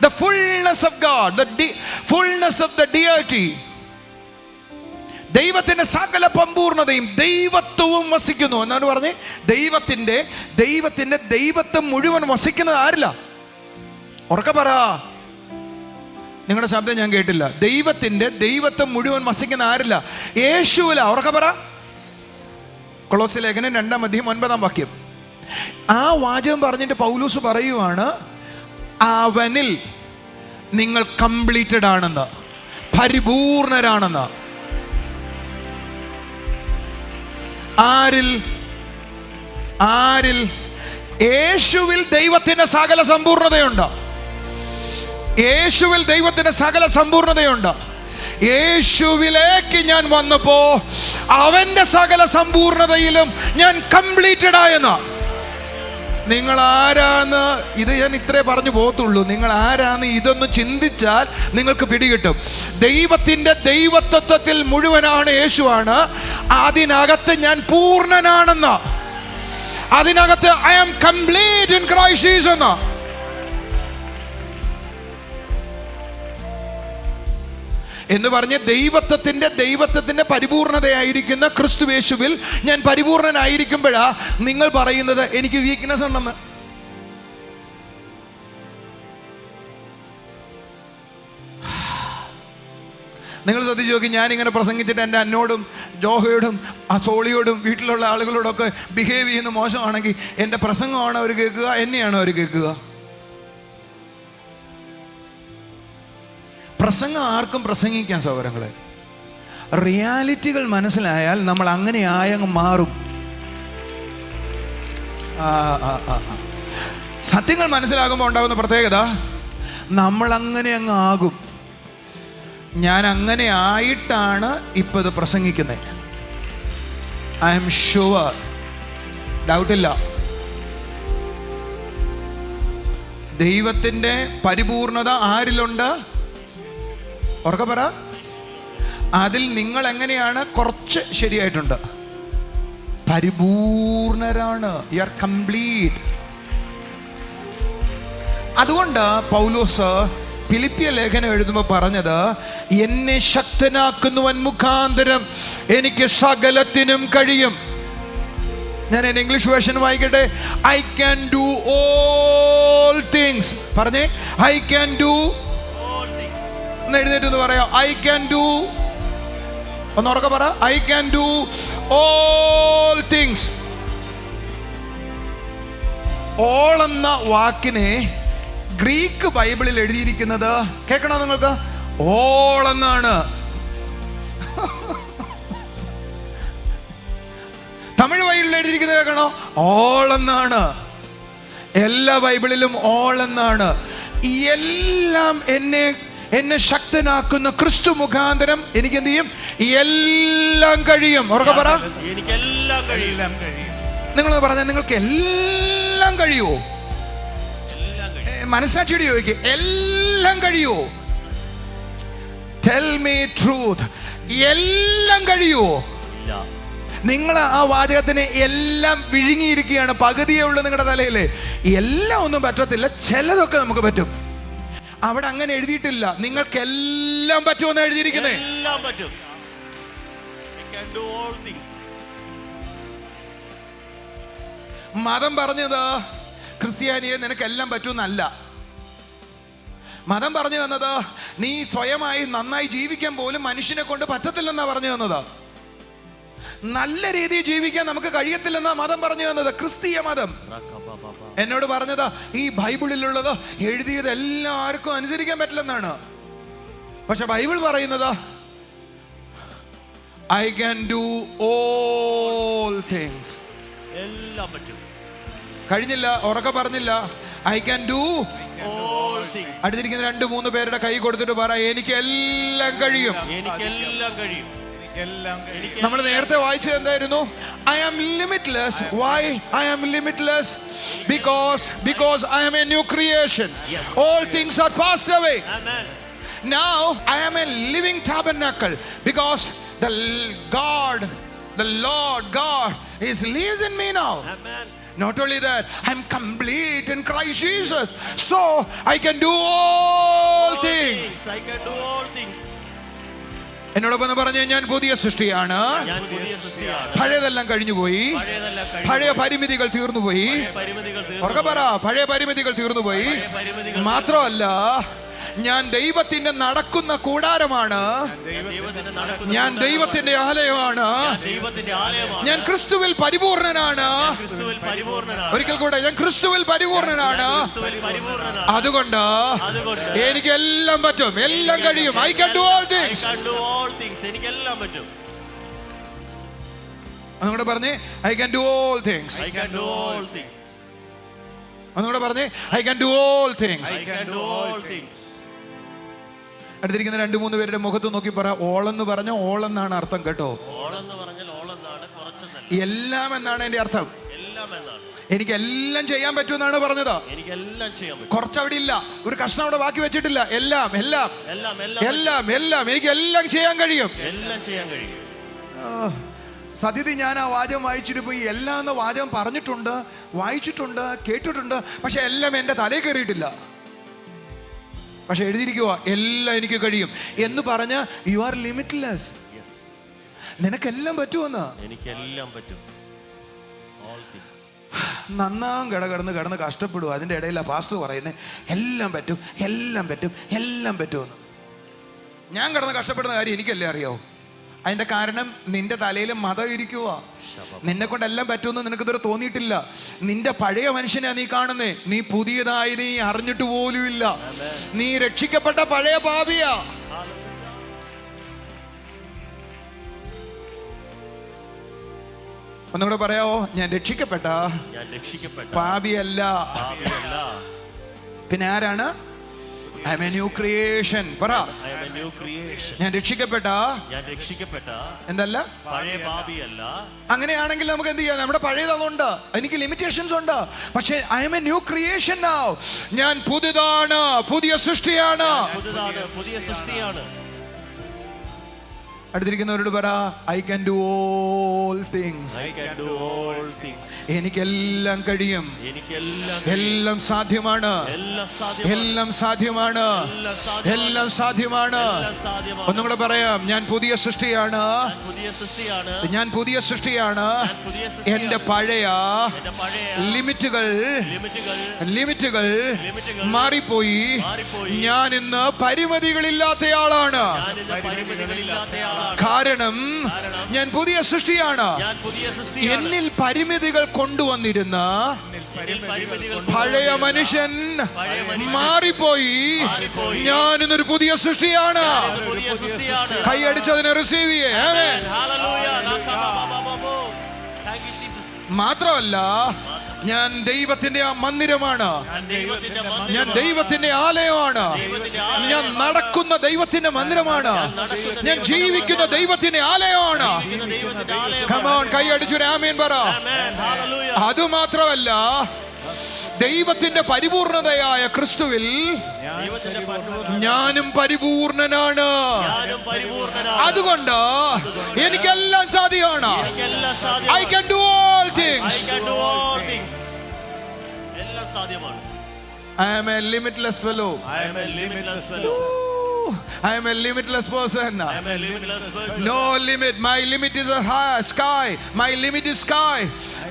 the fullness of God, the fullness of the deity. ദൈവത്തിന്റെ സകല സമ്പൂർണതയും ദൈവത്വവും വസിക്കുന്നു. എന്നാണ് പറഞ്ഞേ, ദൈവത്തിന്റെ ദൈവത്വം മുഴുവൻ വസിക്കുന്നത് ആരില്ല? ഉറക്കെ പറ, നിങ്ങളുടെ ശബ്ദം ഞാൻ കേട്ടില്ല. ദൈവത്തിന്റെ ദൈവത്വം മുഴുവൻ വസിക്കുന്ന ആരില്ല? യേശുവില. ഉറക്കെ പറ. കൊളോസ്യ ലേഖനം 2:9. ആ വാചകം പറഞ്ഞിട്ട് പൗലൂസ് പറയുവാണ്, അവനിൽ നിങ്ങൾ കംപ്ലീറ്റഡ് ആണെന്ന്, പരിപൂർണരാണെന്ന്. ആരിൽ? യേശുവിൽ ദൈവത്തിന്റെ സകല സമ്പൂർണതയുണ്ട്. യേശുവിൽ ദൈവത്തിന്റെ സകല സമ്പൂർണതയുണ്ട്. യേശുവിലേക്ക് ഞാൻ വന്നപ്പോ അവന്റെ സകല സമ്പൂർണതയിലും ഞാൻ കംപ്ലീറ്റഡ് ആയെന്ന്. നിങ്ങൾ ആരാന്ന്, ഇത് ഞാൻ ഇത്രേ പറഞ്ഞു പോകത്തുള്ളൂ. നിങ്ങൾ ആരാന്ന് ഇതൊന്ന് ചിന്തിച്ചാൽ നിങ്ങൾക്ക് പിടികിട്ടും. ദൈവത്തിന്റെ ദൈവത്വത്തിൽ മുഴുവനാണ് യേശുവാണ്. അതിനകത്ത് ഞാൻ പൂർണ്ണനാണെന്ന്, അതിനകത്ത് I am complete in Christ Jesus എന്ന്. എന്ന് പറഞ്ഞ് ദൈവത്വത്തിന്റെ പരിപൂർണതയായിരിക്കുന്ന ക്രിസ്തുയേശുവിൽ ഞാൻ പരിപൂർണനായിരിക്കുമ്പോഴാ നിങ്ങൾ പറയുന്നത് എനിക്ക് വീക്ക്നെസ് ഉണ്ടെന്ന്. നിങ്ങൾ ശ്രദ്ധിച്ചു നോക്കി, ഞാനിങ്ങനെ പ്രസംഗിച്ചിട്ട് എൻ്റെ അന്നോടും ജോഹയോടും സോളിയോടും വീട്ടിലുള്ള ആളുകളോടൊക്കെ ബിഹേവ് ചെയ്യുന്ന മോശമാണെങ്കിൽ എൻ്റെ പ്രസംഗമാണ് അവർ കേൾക്കുക, എന്നെയാണോ അവർ കേൾക്കുക? പ്രസംഗം ആർക്കും പ്രസംഗിക്കാൻ സൗകര്യങ്ങളെ. റിയാലിറ്റികൾ മനസ്സിലായാൽ നമ്മൾ അങ്ങനെ ആയങ്ങ് മാറും. സത്യങ്ങൾ മനസ്സിലാകുമ്പോൾ ഉണ്ടാകുന്ന പ്രത്യേകത, നമ്മൾ അങ്ങനെ അങ്ങ് ആകും. ഞാൻ അങ്ങനെ ആയിട്ടാണ് ഇപ്പോൾ ഇത് പ്രസംഗിക്കുന്നത്. ഐ എം ഷുവർ, ഡൗട്ടില്ല. ദൈവത്തിൻ്റെ പരിപൂർണത ആരിലുണ്ട്? ഉറക്കെ പറ. അതിൽ നിങ്ങൾ എങ്ങനെയാണ്? കുറച്ച് ശരിയായിട്ടുണ്ട്. പരിപൂർണരാണ്. You are complete. അതുകൊണ്ട് പൗലോസ് ഫിലിപ്പിയ ലേഖനം എഴുതുമ്പോൾ പറഞ്ഞത്, എന്നെ ശക്തനാക്കുന്നവൻ മുഖാന്തരം എനിക്ക് സകലത്തിനും കഴിയും. ഞാൻ എൻ്റെ ഇംഗ്ലീഷ് വേർഷൻ വായിക്കട്ടെ. I can do all things. പറഞ്ഞേ, ഐ ക്യാൻ ഡു. ഒന്ന് എഴുന്നേറ്റ് പറയാം, ഐ ക്യാൻ ഡു. ഒന്ന് ഉറക്കെ പറ, I can do all things. All എന്ന വാക്കിനെ ഗ്രീക്ക് ബൈബിളിൽ എഴുതിയിരിക്കുന്നത് കേൾക്കണോ നിങ്ങൾക്ക്? ഓൾ എന്നാണ്. തമിഴ് ബൈബിളിൽ എഴുതിയിരിക്കുന്നത് കേൾക്കണോ? ഓൾ എന്നാണ്. എല്ലാ ബൈബിളിലും ഓൾ എന്നാണ്. എല്ലാം എന്നെ ശക്തനാക്കുന്ന ക്രിസ്തു മുഖാന്തരം എനിക്ക് എന്ത് ചെയ്യും? എല്ലാം കഴിയും. ഉറക്കെ പറ. എനിക്കെല്ലാം കഴിയും. നിങ്ങളൊന്ന് പറഞ്ഞാൽ നിങ്ങൾക്ക് എല്ലാം കഴിയുമോ? മനസ്സാക്ഷിയോട് ചോദിക്കുക, എല്ലാം കഴിയുമോ? Tell me truth. എല്ലാം കഴിയുമോ? നിങ്ങൾ ആ വാചകത്തിന് എല്ലാം വിഴുങ്ങിയിരിക്കുകയാണ്. പകുതിയേ ഉള്ളൂ നിങ്ങളുടെ തലയില്. എല്ലാം ഒന്നും പറ്റത്തില്ല, ചിലതൊക്കെ നമുക്ക് പറ്റും. അവിടെ അങ്ങനെ എഴുതിയിട്ടില്ല. നിങ്ങൾക്ക് എല്ലാം പറ്റുമെന്ന് എഴുതിയിരിക്കുന്നത്. എല്ലാം പറ്റും. I can do all things. മതം പറഞ്ഞത് ക്രിസ്ത്യാനിയെ നിനക്കെല്ലാം പറ്റുമെന്നല്ല. മതം പറഞ്ഞു തന്നത് നീ സ്വയമായി നന്നായി ജീവിക്കാൻ പോലും മനുഷ്യനെ കൊണ്ട് പറ്റത്തില്ലെന്നാ പറഞ്ഞു തന്നത്. നല്ല രീതിയിൽ ജീവിക്കാൻ നമുക്ക് കഴിയത്തില്ലെന്നാ മതം പറഞ്ഞു തന്നത്. ക്രിസ്തീയ മതം എന്നോട് പറഞ്ഞത് ഈ ബൈബിളിലുള്ളത് എഴുതിയത് എല്ലാവർക്കും അനുസരിക്കാൻ പറ്റില്ലെന്നാണ്. പക്ഷെ ബൈബിൾ പറയുന്നത് I can do all things. എല്ലാം പറ്റും. കഴിഞ്ഞില്ല, ഉറക്കെ പറഞ്ഞില്ല. I can do all things. അടുത്തിരിക്കുന്ന 2-3 പേരുടെ കൈ കൊടുത്തിട്ട് പറ, എനിക്ക് എല്ലാം കഴിയും. എനിക്കെല്ലാം കഴിയും. നമ്മൾ നേരത്തെ വായിച്ചത് എന്തായിരുന്നു? I am limitless. Why I am limitless? because I am a new creation. All things are passed away. Amen. Now I am a living tabernacle because the Lord God lives in me now. Amen. Not only that, I'm complete in Christ Jesus, so I can do all things. I can do all things. എന്നോടൊപ്പം പറഞ്ഞു, ഞാൻ പുതിയ സൃഷ്ടിയാണ്. ഞാൻ പുതിയ സൃഷ്ടിയാണ്. പഴയതെല്ലാം കഴിഞ്ഞുപോയി. പഴയ പരിമിതികൾ തീർന്നുപോയി. ഉറക്കെ പറ, പഴയ പരിമിതികൾ തീർന്നുപോയി. മാത്രമല്ല, ഞാൻ ദൈവത്തിന്റെ നടക്കുന്ന കൂടാരമാണ്. ഞാൻ ദൈവത്തിന്റെ ആലയമാണ്. ഞാൻ ക്രിസ്തുവിൽ പരിപൂർണനാണ്. ഒരിക്കൽ കൂടെ, ഞാൻ ക്രിസ്തുവിൽ പരിപൂർണനാണ്. അതുകൊണ്ട് എനിക്ക് എല്ലാം പറ്റും, എല്ലാം കഴിയും. I can do all things. എനിക്കെല്ലാം പറ്റും. അതുകൊണ്ട് പറഞ്ഞേ, I can do all things. I can do all things. അതുകൊണ്ട് പറഞ്ഞേ, I can do all things. I can do all things. അടുത്തിരിക്കുന്ന 2-3 പേരുടെ മുഖത്ത് നോക്കി പറ, ഓളെന്ന് പറഞ്ഞ ഓളെന്നാണ് അർത്ഥം കേട്ടോ. ഓളെന്ന് പറഞ്ഞാൽ ഓളെന്നാണ്, കുറച്ചെന്നല്ല. എല്ലാം എന്നാണ് എന്റെ അർത്ഥം. എല്ലാം എന്നാണ്. എനിക്ക് എല്ലാം ചെയ്യാൻ പറ്റുമെന്നാണ് പറഞ്ഞത്. എനിക്കെല്ലാം ചെയ്യാൻ പറ്റും. കുറച്ചവിടെ ഇല്ല, ഒരു കഷ്ണം അവിടെ ബാക്കി വെച്ചിട്ടില്ല. എല്ലാം എല്ലാം എല്ലാം എല്ലാം എല്ലാം എനിക്ക് എല്ലാം ചെയ്യാൻ കഴിയും. എല്ലാം ചെയ്യാൻ കഴിയും. സത്യത്തിൽ ഞാൻ ആ വാചകം വായിച്ചിട്ട് പോയി എല്ലാം എന്ന വാചകം പറഞ്ഞിട്ടുണ്ട്, വായിച്ചിട്ടുണ്ട്, കേട്ടിട്ടുണ്ട്. പക്ഷെ എല്ലാം എൻ്റെ തലയിൽ കയറിയിട്ടില്ല. പക്ഷെ എഴുതിയിരിക്കുക, എല്ലാം എനിക്ക് കഴിയും എന്ന് പറഞ്ഞ് യു ആർ ലിമിറ്റ്ലെസ്. നിനക്കെല്ലാം പറ്റുമെന്ന്. എനിക്കെല്ലാം പറ്റും. All things. നന്നാം കിടന്ന് കഷ്ടപ്പെടുക. അതിൻ്റെ ഇടയിലാണ് പാസ്റ്റർ പറയുന്നത് എല്ലാം പറ്റും, എല്ലാം പറ്റും, എല്ലാം പറ്റുമെന്ന്. ഞാൻ കിടന്ന് കഷ്ടപ്പെടുന്ന കാര്യം എനിക്കല്ലേ അറിയാവൂ. അതിൻ്റെ കാരണം നിന്റെ തലയിൽ മതം ഇരിക്കുക. നിന്നെ കൊണ്ട് എല്ലാം പറ്റുമെന്ന് നിനക്കിതുവരെ തോന്നിയിട്ടില്ല. നിന്റെ പഴയ മനുഷ്യനാ നീ കാണുന്നേ. നീ പുതിയതായി നീ അറിഞ്ഞിട്ട് പോലുമില്ല. നീ രക്ഷിക്കപ്പെട്ട പഴയ പാപിയാ. ഒന്നുകൂടെ പറയാവോ? ഞാൻ രക്ഷിക്കപ്പെട്ട പാപിയല്ല. പിന്നെ ആരാണ്? I am a new creation. പറ. I am a new creation. ഞാൻ രക്ഷിക്കപ്പെട്ട എന്തല്ല, പഴയ പാപിയല്ല. അങ്ങനെയാണെങ്കിൽ നമുക്ക് എന്ത് ചെയ്യാം? നമ്മുടെ പഴയതുണ്ട്, എനിക്ക് ലിമിറ്റേഷൻസ് ഉണ്ട്. പക്ഷേ I am a new creation now. ഞാൻ പുതിയതാണ്, പുതിയ സൃഷ്ടിയാണ്. പുതിയ സൃഷ്ടിയാണ്. അടുത്തിരിക്കുന്നവരോട് പറ, I can do all things. എനിക്കെല്ലാം കഴിയും. എല്ലാം സാധ്യമാണ്. എല്ലാം സാധ്യമാണ്. എല്ലാം സാധ്യമാണ്. ഒന്നും കൂടെ പറയാം, ഞാൻ പുതിയ സൃഷ്ടിയാണ്. ഞാൻ പുതിയ സൃഷ്ടിയാണ്. എന്റെ പഴയ ലിമിറ്റുകൾ മാറിപ്പോയി. ഞാൻ ഇന്ന് പരിമിതികളില്ലാത്തയാളാണ്. കാരണം ഞാൻ പുതിയ സൃഷ്ടിയാണ്. ഞാൻ പുതിയ സൃഷ്ടിയാണ്. എന്നിൽ പരിമിതികൾ കൊണ്ടുവന്നിരുന്ന പഴയ മനുഷ്യൻ മാറിപ്പോയി. ഞാൻ ഇന്നൊരു പുതിയ സൃഷ്ടിയാണ്. പുതിയ സൃഷ്ടിയാണ്. കൈയടിച്ചതിനെ റിസീവ് ചെയ്യേ. ആമേൻ. Hallelujah. Thank you, Jesus. മാത്രമല്ല ഞാൻ ദൈവത്തിന്റെ മന്ദിരമാണ്. ഞാൻ ദൈവത്തിന്റെ ആലയമാണ്. ഞാൻ നടക്കുന്ന ദൈവത്തിന്റെ മന്ദിരമാണ്. ഞാൻ ജീവിക്കുന്ന ദൈവത്തിന്റെ ആലയമാണ്. Come on, കൈയടിച്ചു ആമേൻ പറ. അതുമാത്രമല്ല ദൈവത്തിന്റെ പരിപൂർണതയായ ക്രിസ്തുവിൽ ഞാനും പരിപൂർണനാണ്. അതുകൊണ്ട് എനിക്കെല്ലാം സാധ്യമാണ്. I can do all things. എല്ലാം സാധ്യമാണ്. I am a limitless fellow. I am a limitless fellow. I am a limitless person. I am a limitless person. No limit. My limit is a high sky. My limit is sky.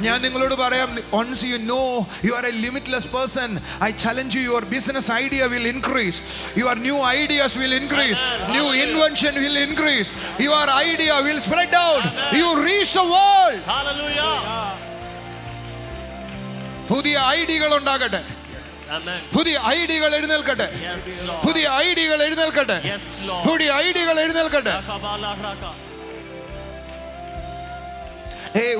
ഞാൻ നിങ്ങളോട് പറയാം, once you know you are a limitless person, I challenge you, your business idea will increase. Your new ideas will increase. New invention will increase. Your idea will spread out. You reach the world. Hallelujah. പുതിയ ഐഡിയകൾ ഉണ്ടാകട്ടെ. Amen. പുതിയ ഐഡിയകൾ എഴുന്നേൽക്കട്ടെ. Yes, Lord. പുതിയ ഐഡിയകൾ എഴുന്നേൽക്കട്ടെ. Yes, Lord. പുതിയ ഐഡിയകൾ എഴുന്നേൽക്കട്ടെ.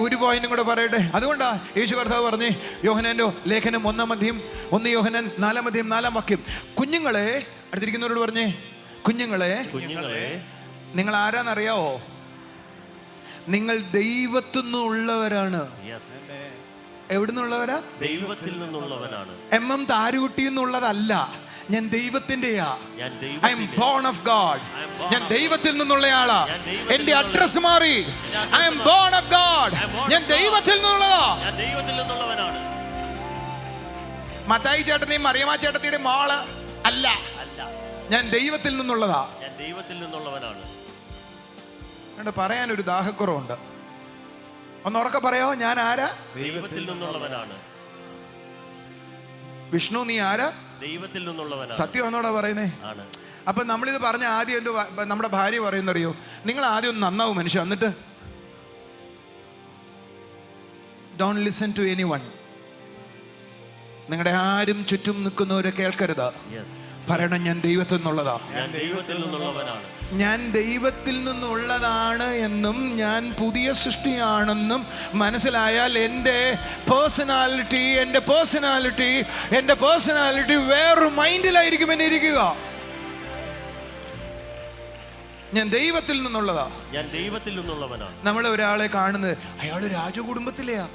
ഒരു പോയിന്റും കൂടെ പറയട്ടെ. അതുകൊണ്ടാ യേശു കർത്താവ് പറഞ്ഞേ, യോഹന്നാന്റെ ലേഖനം 1 യോഹന്നാൻ 4:4 കുഞ്ഞുങ്ങളെ, അടുത്തിരിക്കുന്നവരോട് പറഞ്ഞേ, കുഞ്ഞുങ്ങളെ നിങ്ങൾ ആരാന്നറിയാവോ? നിങ്ങൾ ദൈവത്തിൽ നിന്നുള്ളവരാണ്. എവിടെ നിന്നുള്ളവരാ? ദൈവത്തിൽ നിന്നുള്ളവനാണ്. MM താരുകുട്ടി എന്നുള്ളതല്ല, ഞാൻ ദൈവത്തിന്റെയാ. I am born of God. ഞാൻ ദൈവത്തിൽ നിന്നുള്ളയാളാ. എന്റെ അഡ്രസ് മാറി. I am born of God. ഞാൻ ദൈവത്തിൽ നിന്നുള്ളതാ. ഞാൻ ദൈവത്തിൽ നിന്നുള്ളവനാണ്. മത്തായി ചേട്ടനെയും മറിയമ്മ ചേട്ടത്തിയുടെ മോള് അല്ല. ഞാൻ ദൈവത്തിൽ നിന്നുള്ളതാ. ഞാൻ ദൈവത്തിൽ നിന്നുള്ളവനാണ്. പറയാൻ ഒരു ദാഹക്കുറവുണ്ട്. ഒന്ന് ഉറക്കെ പറയോ, ഞാൻ ആരാ? ദൈവത്തിൽ നിന്നുള്ളവനാണ്. വിഷ്ണു, നീ ആരാ? ദൈവത്തിൽ നിന്നുള്ളവനാണ്. സത്യം എന്നോടാ പറയുന്നേ. ആണ്. അപ്പൊ നമ്മളിത് പറഞ്ഞ ആദ്യം നമ്മുടെ ഭാര്യ പറയുന്നറിയോ, നിങ്ങൾ ആദ്യം ഒന്ന് നന്നാവും മനുഷ്യ, എന്നിട്ട് ഡോണ്ട് ലിസൺ ടു എനിവൺ. നിങ്ങളുടെ ആരും ചുറ്റും നിൽക്കുന്നവരെ കേൾക്കരുത്. പറയണം, ഞാൻ ദൈവത്തിൽ നിന്നുള്ളതാ. ഞാൻ ദൈവത്തിൽ നിന്നുള്ളവനാണ്. ഞാൻ ദൈവത്തിൽ നിന്നുള്ളതാണ് എന്നും ഞാൻ പുതിയ സൃഷ്ടിയാണെന്നും മനസ്സിലായാൽ എൻ്റെ പേഴ്സണാലിറ്റി വേറൊരു മൈൻഡിലായിരിക്കും എന്നെ ഇരിക്കുക. ഞാൻ ദൈവത്തിൽ നിന്നുള്ളതാ. ഞാൻ ദൈവത്തിൽ നിന്നുള്ളവനാണ്. നമ്മൾ ഒരാളെ കാണുന്നത് അയാള് രാജകുടുംബത്തിലെയാ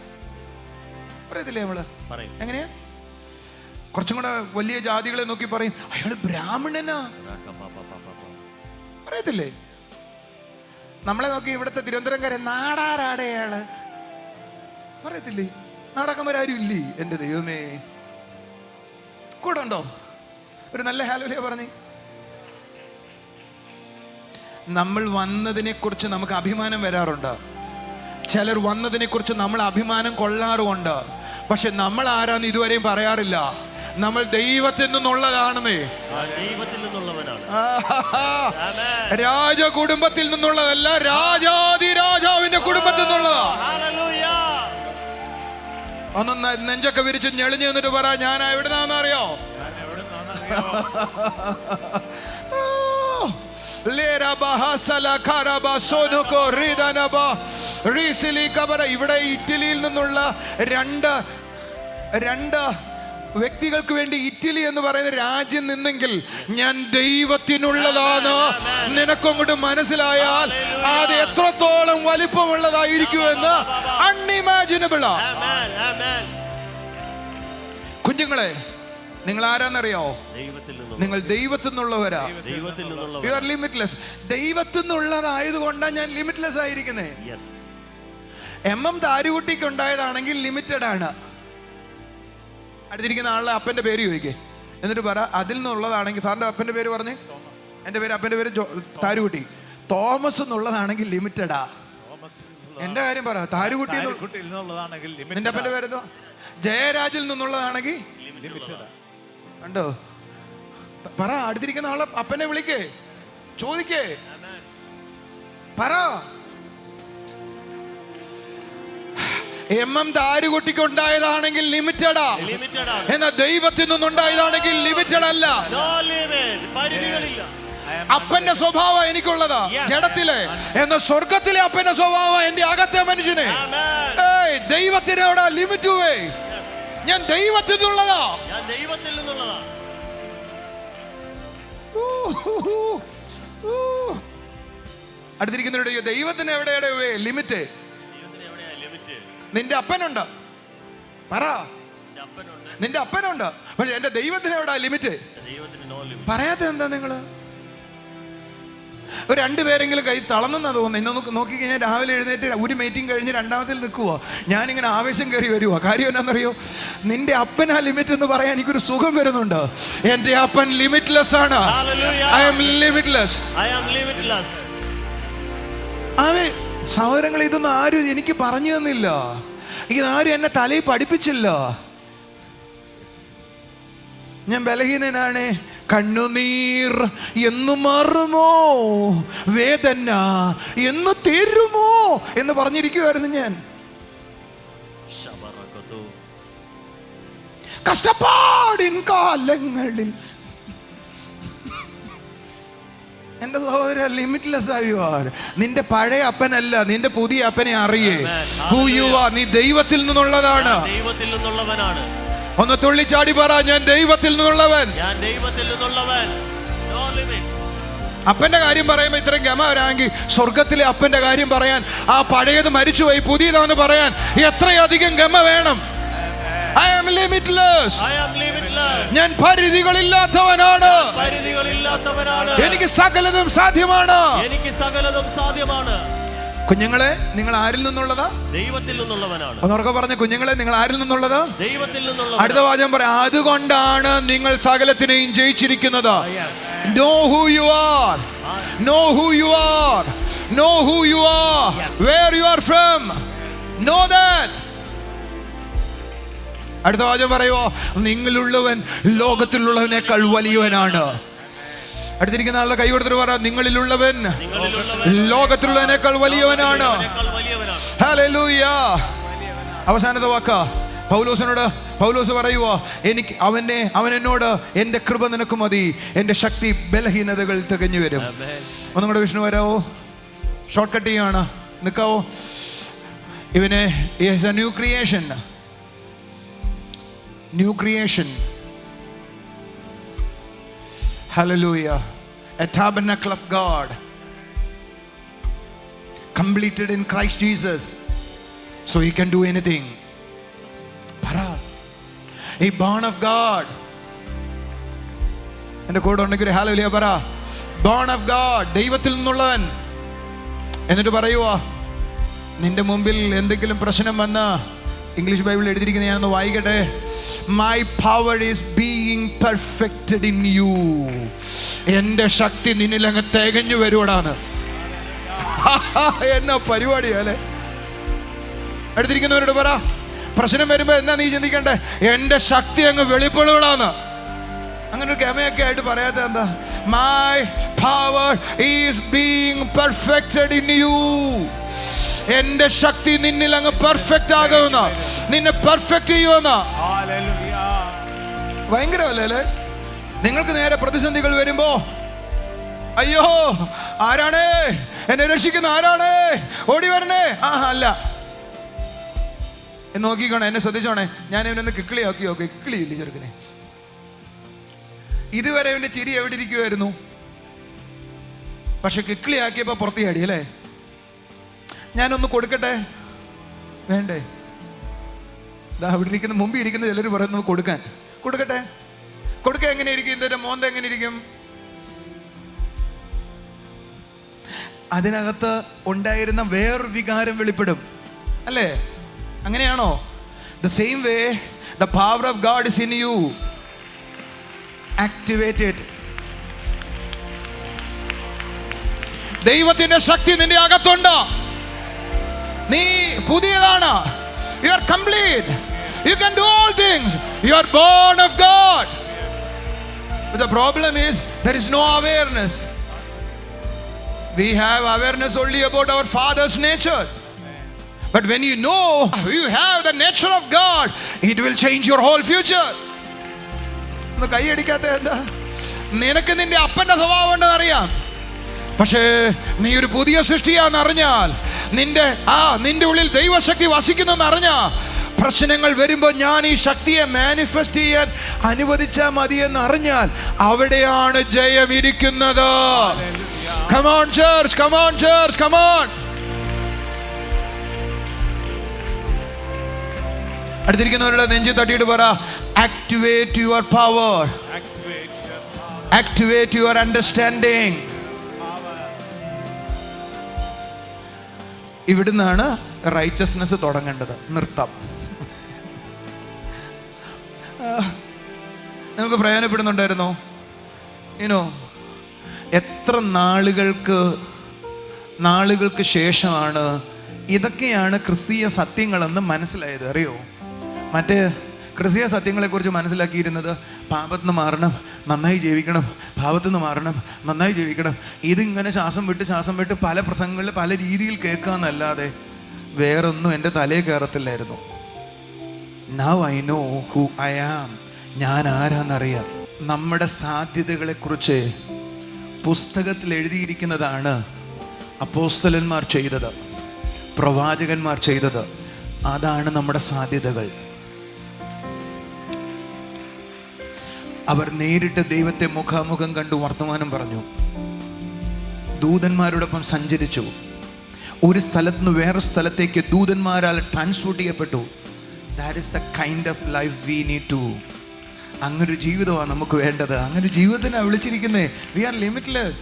പറയത്തില്ലേ? നമ്മള് എങ്ങനെയാ? കുറച്ചും കൂടെ വലിയ ജാതികളെ നോക്കി പറയും അയാള് ബ്രാഹ്മണനാ പറയത്തില്ലേ? നമ്മളെ നോക്കി ഇവിടുത്തെ തിരുവനന്തപുരംകാരെ നാടാരാടെ അയാള് പറയത്തില്ലേ? നാടകന്മാരും ഇല്ലേ? എൻ്റെ ദൈവമേ, കൂടെ ഉണ്ടോ? ഒരു നല്ല ഹാലോലിയ പറഞ്ഞേ. നമ്മൾ വന്നതിനെ കുറിച്ച് നമുക്ക് അഭിമാനം വരാറുണ്ട്. ചിലർ വന്നതിനെ കുറിച്ച് നമ്മൾ അഭിമാനം കൊള്ളാറുമുണ്ട്. പക്ഷെ നമ്മൾ ആരാന്ന് ഇതുവരെയും പറയാറില്ല. നമ്മൾ ദൈവത്തിൽ നിന്നുള്ളതാണെന്നേ. രാജകുടുംബത്തിൽ നിന്നുള്ളതല്ല, രാജാതിരാജാവിന്റെ കുടുംബത്തിൽ നിന്നുള്ളതാ. ഒന്ന് നെഞ്ചൊക്കെ വിരിച്ച് ഞെളിഞ്ഞു നിന്നിട്ട് പറ, ഞാൻ എവിടുന്നാന്ന് അറിയോ? ഇവിടെ ഇറ്റലിയിൽ നിന്നുള്ള രണ്ട് വ്യക്തികൾക്ക് വേണ്ടി ഇറ്റലി എന്ന് പറയുന്ന രാജ്യം നിന്നെങ്കിൽ ഞാൻ ദൈവത്തിനുള്ളതാണ് നിനക്കങ്ങോട്ട് മനസ്സിലായാൽ അത് എത്രത്തോളം വലിപ്പമുള്ളതായിരിക്കുമെന്ന് അൺഇമാജിനബിൾ. കുഞ്ഞുങ്ങളെ, നിങ്ങൾ ആരാന്നറിയോ? നിങ്ങൾ ദൈവത്തിൽ നിന്നുള്ളവരാ. You are limitless. ദൈവത്തിൽ നിന്നുള്ളതായതുകൊണ്ടാണ് ഞാൻ ലിമിറ്റ്ലെസ് ആയിരിക്കുന്നേ. MM താരുകുട്ടിക്ക് ഉണ്ടായതാണെങ്കിൽ ലിമിറ്റഡ് ആണ്. അടുത്തിരിക്കുന്ന ആളുടെ അപ്പൻ്റെ പേര് ചോദിക്കേ, എന്നിട്ട് പറ അതിൽ നിന്നുള്ളതാണെങ്കിൽ. സാറിൻ്റെ അപ്പൻ്റെ പേര് പറഞ്ഞേ. അപ്പൻ്റെ പേര് താരുകുട്ടി. തോമസ് എന്നുള്ളതാണെങ്കിൽ ലിമിറ്റഡാ. എന്റെ കാര്യം പറ. താരുകുട്ടി നിന്റെ അപ്പൻ്റെ പേരെന്തോ? ജയരാജിൽ നിന്നുള്ളതാണെങ്കിൽ കണ്ടോ? പറ. അടുത്തിരിക്കുന്ന ആളെ അപ്പനെ വിളിക്കേ, ചോദിക്കേ. പറ. ദാരുകുട്ടിക്ക് ഉണ്ടായതാണെങ്കിൽ ലിമിറ്റഡാ, Limited ആണ്. എന്നാൽ ദൈവത്തിൽ നിന്നുണ്ടായതാണെങ്കിൽ ലിമിറ്റഡ് അല്ല. No limit. പരിധികളില്ല. അപ്പന്റെ സ്വഭാവം എനിക്കുള്ളതാ Yes. ജഡത്തിലെ, എന്നാൽ സ്വർഗത്തിലെ അപ്പന്റെ സ്വഭാവം എന്റെ അകത്തെ മനുഷ്യനെ. Amen. ഏയ്, ദൈവത്തിന് എവിടെ ലിമിറ്റ് പോവേ? Yes. ഞാൻ ദൈവത്തിൽ നിന്നുള്ളതാ. ഞാൻ ദൈവത്തിൽ നിന്നുള്ളതാ. അടുത്തിരിക്കുന്നവരുടെ ദൈവത്തിന് എവിടെയുടെ ലിമിറ്റ്? ദൈവത്തിന് എവിടെയാ ലിമിറ്റ്? നിന്റെ അപ്പനുണ്ട്, പറ. എൻ്റെ അപ്പനുണ്ട്. നിന്റെ അപ്പനുണ്ട്, പക്ഷെ എന്റെ ദൈവത്തിന് എവിടെ ലിമിറ്റ്? ദൈവത്തിന് നോ ലിമിറ്റ്. പറയാത്ത എന്താ നിങ്ങള്? ഒരു രണ്ടുപേരെങ്കിലും കൈ തളർന്നെന്നാ തോന്നുന്നു. ഇന്ന് നോക്കിക്കഴിഞ്ഞാൽ രാവിലെ എഴുന്നേറ്റ് ഒരു മീറ്റിംഗ് കഴിഞ്ഞ് രണ്ടാമത്തിൽ നിൽക്കുവോ, ഞാനിങ്ങനെ ആവേശം കയറി വരുവോ. കാര്യം എന്നാന്നറിയോ? നിന്റെ അപ്പൻ ആ ലിമിറ്റ് എന്ന് പറയാൻ എനിക്കൊരു സുഖം വരുന്നുണ്ട്. എന്റെ അപ്പൻ ലിമിറ്റ്ലെസ് ആണ്. Hallelujah. I am limitless. I am limitless. സഹോദരങ്ങൾ, ഇതൊന്നും ആരും എനിക്ക് പറഞ്ഞു തന്നില്ല, ഇതാരും എന്നെ തലയിൽ പഠിപ്പിച്ചില്ല. ഞാൻ ബലഹീനനാണ്. കണ്ണുനീർ എന്ന് മാറുമോ, വേദന എന്ന് തീരുമോ എന്ന് പറഞ്ഞിരിക്കുവായിരുന്നു ഞാൻ. ശബറകതു. കഷ്ടപ്പാടിൻ കാലങ്ങളിൽ എന്റെ സഹോദര ലിമിറ്റ്ലെസ് ആയുവാർ. നിന്റെ പഴയ അപ്പനല്ല, നിന്റെ പുതിയ അപ്പനെ അറിയേ. Who you are. നീ ദൈവത്തിൽ നിന്നുള്ളതാണ്. ദൈവത്തിൽ നിന്നുള്ളവനാണ്. ഒന്ന് തുള്ളിച്ചാടി പറ, ഞാൻ ദൈവത്തിൽ നിന്നുള്ളവൻ. ഞാൻ ദൈവത്തിൽ നിന്നുള്ളവൻ. No limit. അപ്പന്റെ കാര്യം പറയുമ്പോൾ ഇത്രയും ഗമ വരാമെങ്കിൽ സ്വർഗത്തിലെ അപ്പന്റെ കാര്യം പറയാൻ, ആ പഴയത് മരിച്ചുപോയി പുതിയതാന്ന് പറയാൻ എത്രയധികം ഗമ വേണം. I am limitless. I am limitless. ഞാൻ പരിധികളില്ലാത്തവനാണ്. പരിധികളില്ലാത്തവനാണ്. എനിക്ക് സകലതും സാധ്യമാണ്. എനിക്ക് സകലതും സാധ്യമാണ്. കുഞ്ഞുങ്ങളെ, നിങ്ങൾ ആരിൽ നിന്നുള്ളതാ? ദൈവത്തിൽ നിന്നുള്ളവനാണ്. ഒന്നുറക്കെ പറഞ്ഞ, കുഞ്ഞുങ്ങളെ നിങ്ങൾ ആരിൽ നിന്നുള്ളതാ? ദൈവത്തിൽ നിന്നുള്ള. അടുത്ത വാചകം പറയാം, അതുകൊണ്ടാണ് നിങ്ങൾ സകലത്തിനെയും ജയിച്ചിരിക്കുന്നത്. Know who you are. Know who you are. Know who you are. Where you are from. Know that. അടുത്ത വാചകം പറയുവോ, നിങ്ങളുള്ളവൻ ലോകത്തിലുള്ളവനേക്കാൾ വലിയവനാണ്. അടുത്തിരിക്കുന്ന ആളുടെ കൈ കൊടുത്തിട്ട് പറ, നിങ്ങളിലുള്ളവൻ ലോകത്തിലുള്ളവനേക്കാൾ വലിയവനാണ്. ഹല്ലേലൂയ. അവസാനത്തെ വാക്കാ പൗലോസ് പറയുവോ, അവൻ എന്നോട് എൻ്റെ കൃപ നിനക്ക് മതി, എൻ്റെ ശക്തി ബലഹീനതകൾ തികഞ്ഞു വരും. ഒന്നും കൂടെ വിഷ്ണു വരാവോ? ഷോർട്ട് കട്ട് ചെയ്യാണ്, നിൽക്കാവോ? ഇവന് is A new creation. New creation. Hallelujah. A tabernacle of God, completed in Christ Jesus, so he can do anything. Para. A born of God. എൻ്റെ കൂടെ ഉണ്ടെങ്കിൽ ഹല്ലേലൂയ പറ. Born of God. ദൈവത്തിൽ നിന്നുള്ളവൻ. എന്നിട്ട് പറയുവാ, നിന്റെ മുമ്പിൽ എന്തെങ്കിലും പ്രശ്നം വന്ന, ഇംഗ്ലീഷ് ബൈബിളിൽ എഴുതിയിരിക്കുന്നത് ഞാനൊന്ന് വായിക്കട്ടെ. My power is being perfected in you. എൻ്റെ ശക്തി നിന്നിൽ അങ്ങ് തികഞ്ഞു വരുവാണ്. എന്നാ പരിപാടിയാ അല്ലേ? എടുത്തിരിക്കുന്നവരോട് പറ, പ്രശ്നം വരുമ്പോ എന്നാ നീ ചിന്തിക്കണ്ടേ? എൻ്റെ ശക്തി അങ്ങ് വെളിപ്പെടുവാണ്. അങ്ങനെ ഒരു ഗമയൊക്കെ ആയിട്ട് പറയാത്ത എന്താ? My power is being perfected in you. എന്റെ ശക്തി നിന്നിൽ അങ്ങ് പെർഫെക്റ്റ് ആകുന്ന, നിന്നെ പെർഫെക്റ്റ് ചെയ്യുന്ന. ഭയങ്കരമല്ലേ? നിങ്ങൾക്ക് നേരെ പ്രതിസന്ധികൾ വരുമ്പോ, അയ്യോ ആരാണേ എന്നെ രക്ഷിക്കുന്ന, ആരാണേ ഓടി വരണേ, അല്ല എന്ന് നോക്കിക്കോണേ, എന്നെ ശ്രദ്ധിച്ചോണേ. ഞാൻ ഇവനൊന്ന് കിക്കിളിയാക്കി നോക്കി, കിക്കിളിയില്ല ചെറുക്കനെ. ഇതുവരെ ഇവന്റെ ചിരി എവിടെ ഇരിക്കുമായിരുന്നു, പക്ഷെ കിക്കിളിയാക്കിയപ്പോ പുറത്തിയാടി അല്ലേ? ഞാനൊന്ന് കൊടുക്കട്ടെ? വേണ്ടേ? അവിടെ ഇരിക്കുന്ന, മുമ്പിൽ ഇരിക്കുന്ന ചിലർ പറയുന്നത് കൊടുക്കട്ടെ. കൊടുക്ക എങ്ങനെ ഇരിക്കും? ഇതിന്റെ മോന്ത എങ്ങനെ ഇരിക്കും? അതിനകത്ത് ഉണ്ടായിരുന്ന വേറൊരു വികാരം വെളിപ്പെടും അല്ലേ? അങ്ങനെയാണോ? The same way the power of God is in you. Activated. ദൈവത്തിന്റെ ശക്തി നിന്റെ അകത്തുണ്ട്. നീ പുതിയതാണ്. You are complete. You can do all things. You are born of God. But the problem is there is no awareness. We have awareness only about our Father's nature. But when you know you have the nature of God, it will change your whole future. ഒന്ന് കൈയടിക്കാത്ത എന്താ? നിനക്ക് നിന്റെ അപ്പന്റെ സ്വഭാവം ഉണ്ടെന്ന് അറിയാം, പക്ഷേ നീ ഒരു പുതിയ സൃഷ്ടിയാന്ന് അറിഞ്ഞാൽ, നിന്റെ ഉള്ളിൽ ദൈവശക്തി വസിക്കുന്നെന്ന് അറിഞ്ഞാൽ, പ്രശ്നങ്ങൾ വരുമ്പോൾ ഞാൻ ഈ ശക്തിയെ മാനിഫെസ്റ്റ് ചെയ്യാൻ അനുവദിച്ചാൽ മതി എന്ന് അറിഞ്ഞാൽ അവിടെയാണ് ജയം ഇരിക്കുന്നത്. Come on church, come on church, come on. അടുത്തിരിക്കുന്നവരുടെ നെഞ്ചു തട്ടിയിട്ട് പറ, activate your power, activate your understanding. ഇവിടുന്നാണ് റൈച്ചസ്നെസ് തുടങ്ങേണ്ടത്, നൃത്തം. നമുക്ക് പ്രയോജനപ്പെടുന്നുണ്ടായിരുന്നോ? എത്ര നാളുകൾക്ക് ശേഷമാണ് ഇതൊക്കെയാണ് ക്രിസ്തീയ സത്യങ്ങളെന്ന് മനസ്സിലായത്, അറിയോ? മറ്റേ ക്രിസ്തീയ സത്യങ്ങളെക്കുറിച്ച് മനസ്സിലാക്കിയിരുന്നത് പാപത്തിൽ നിന്ന് മാറണം, നന്നായി ജീവിക്കണം, പാപത്തിൽ നിന്ന് മാറണം, നന്നായി ജീവിക്കണം. ഇതിങ്ങനെ ശ്വാസം വിട്ട് പല പ്രസംഗങ്ങളിൽ പല രീതിയിൽ കേൾക്കാമെന്നല്ലാതെ വേറൊന്നും എൻ്റെ തലയിൽ കയറത്തില്ലായിരുന്നു. Now I know who I am. ഞാൻ ആരാന്നറിയാം. നമ്മുടെ സാധ്യതകളെക്കുറിച്ച് പുസ്തകത്തിൽ എഴുതിയിരിക്കുന്നതാണ് അപ്പോസ്തലന്മാർ ചെയ്തത്, പ്രവാചകന്മാർ ചെയ്തത്. അതാണ് നമ്മുടെ സാധ്യതകൾ. അവർ നേരിട്ട് ദൈവത്തെ മുഖാമുഖം കണ്ടു വർത്തമാനം പറഞ്ഞു, ദൂതന്മാരോടൊപ്പം സഞ്ചരിച്ചു, ഒരു സ്ഥലത്ത് നിന്ന് വേറെ സ്ഥലത്തേക്ക് ദൂതന്മാരാൽ ട്രാൻസ്പോർട്ട് ചെയ്യപ്പെട്ടു. That is the kind of life we need to. അങ്ങനൊരു ജീവിതമാണ് നമുക്ക് വേണ്ടത്. അങ്ങനെ ജീവിതത്തിനാണ് വിളിച്ചിരിക്കുന്നത്. We are limitless.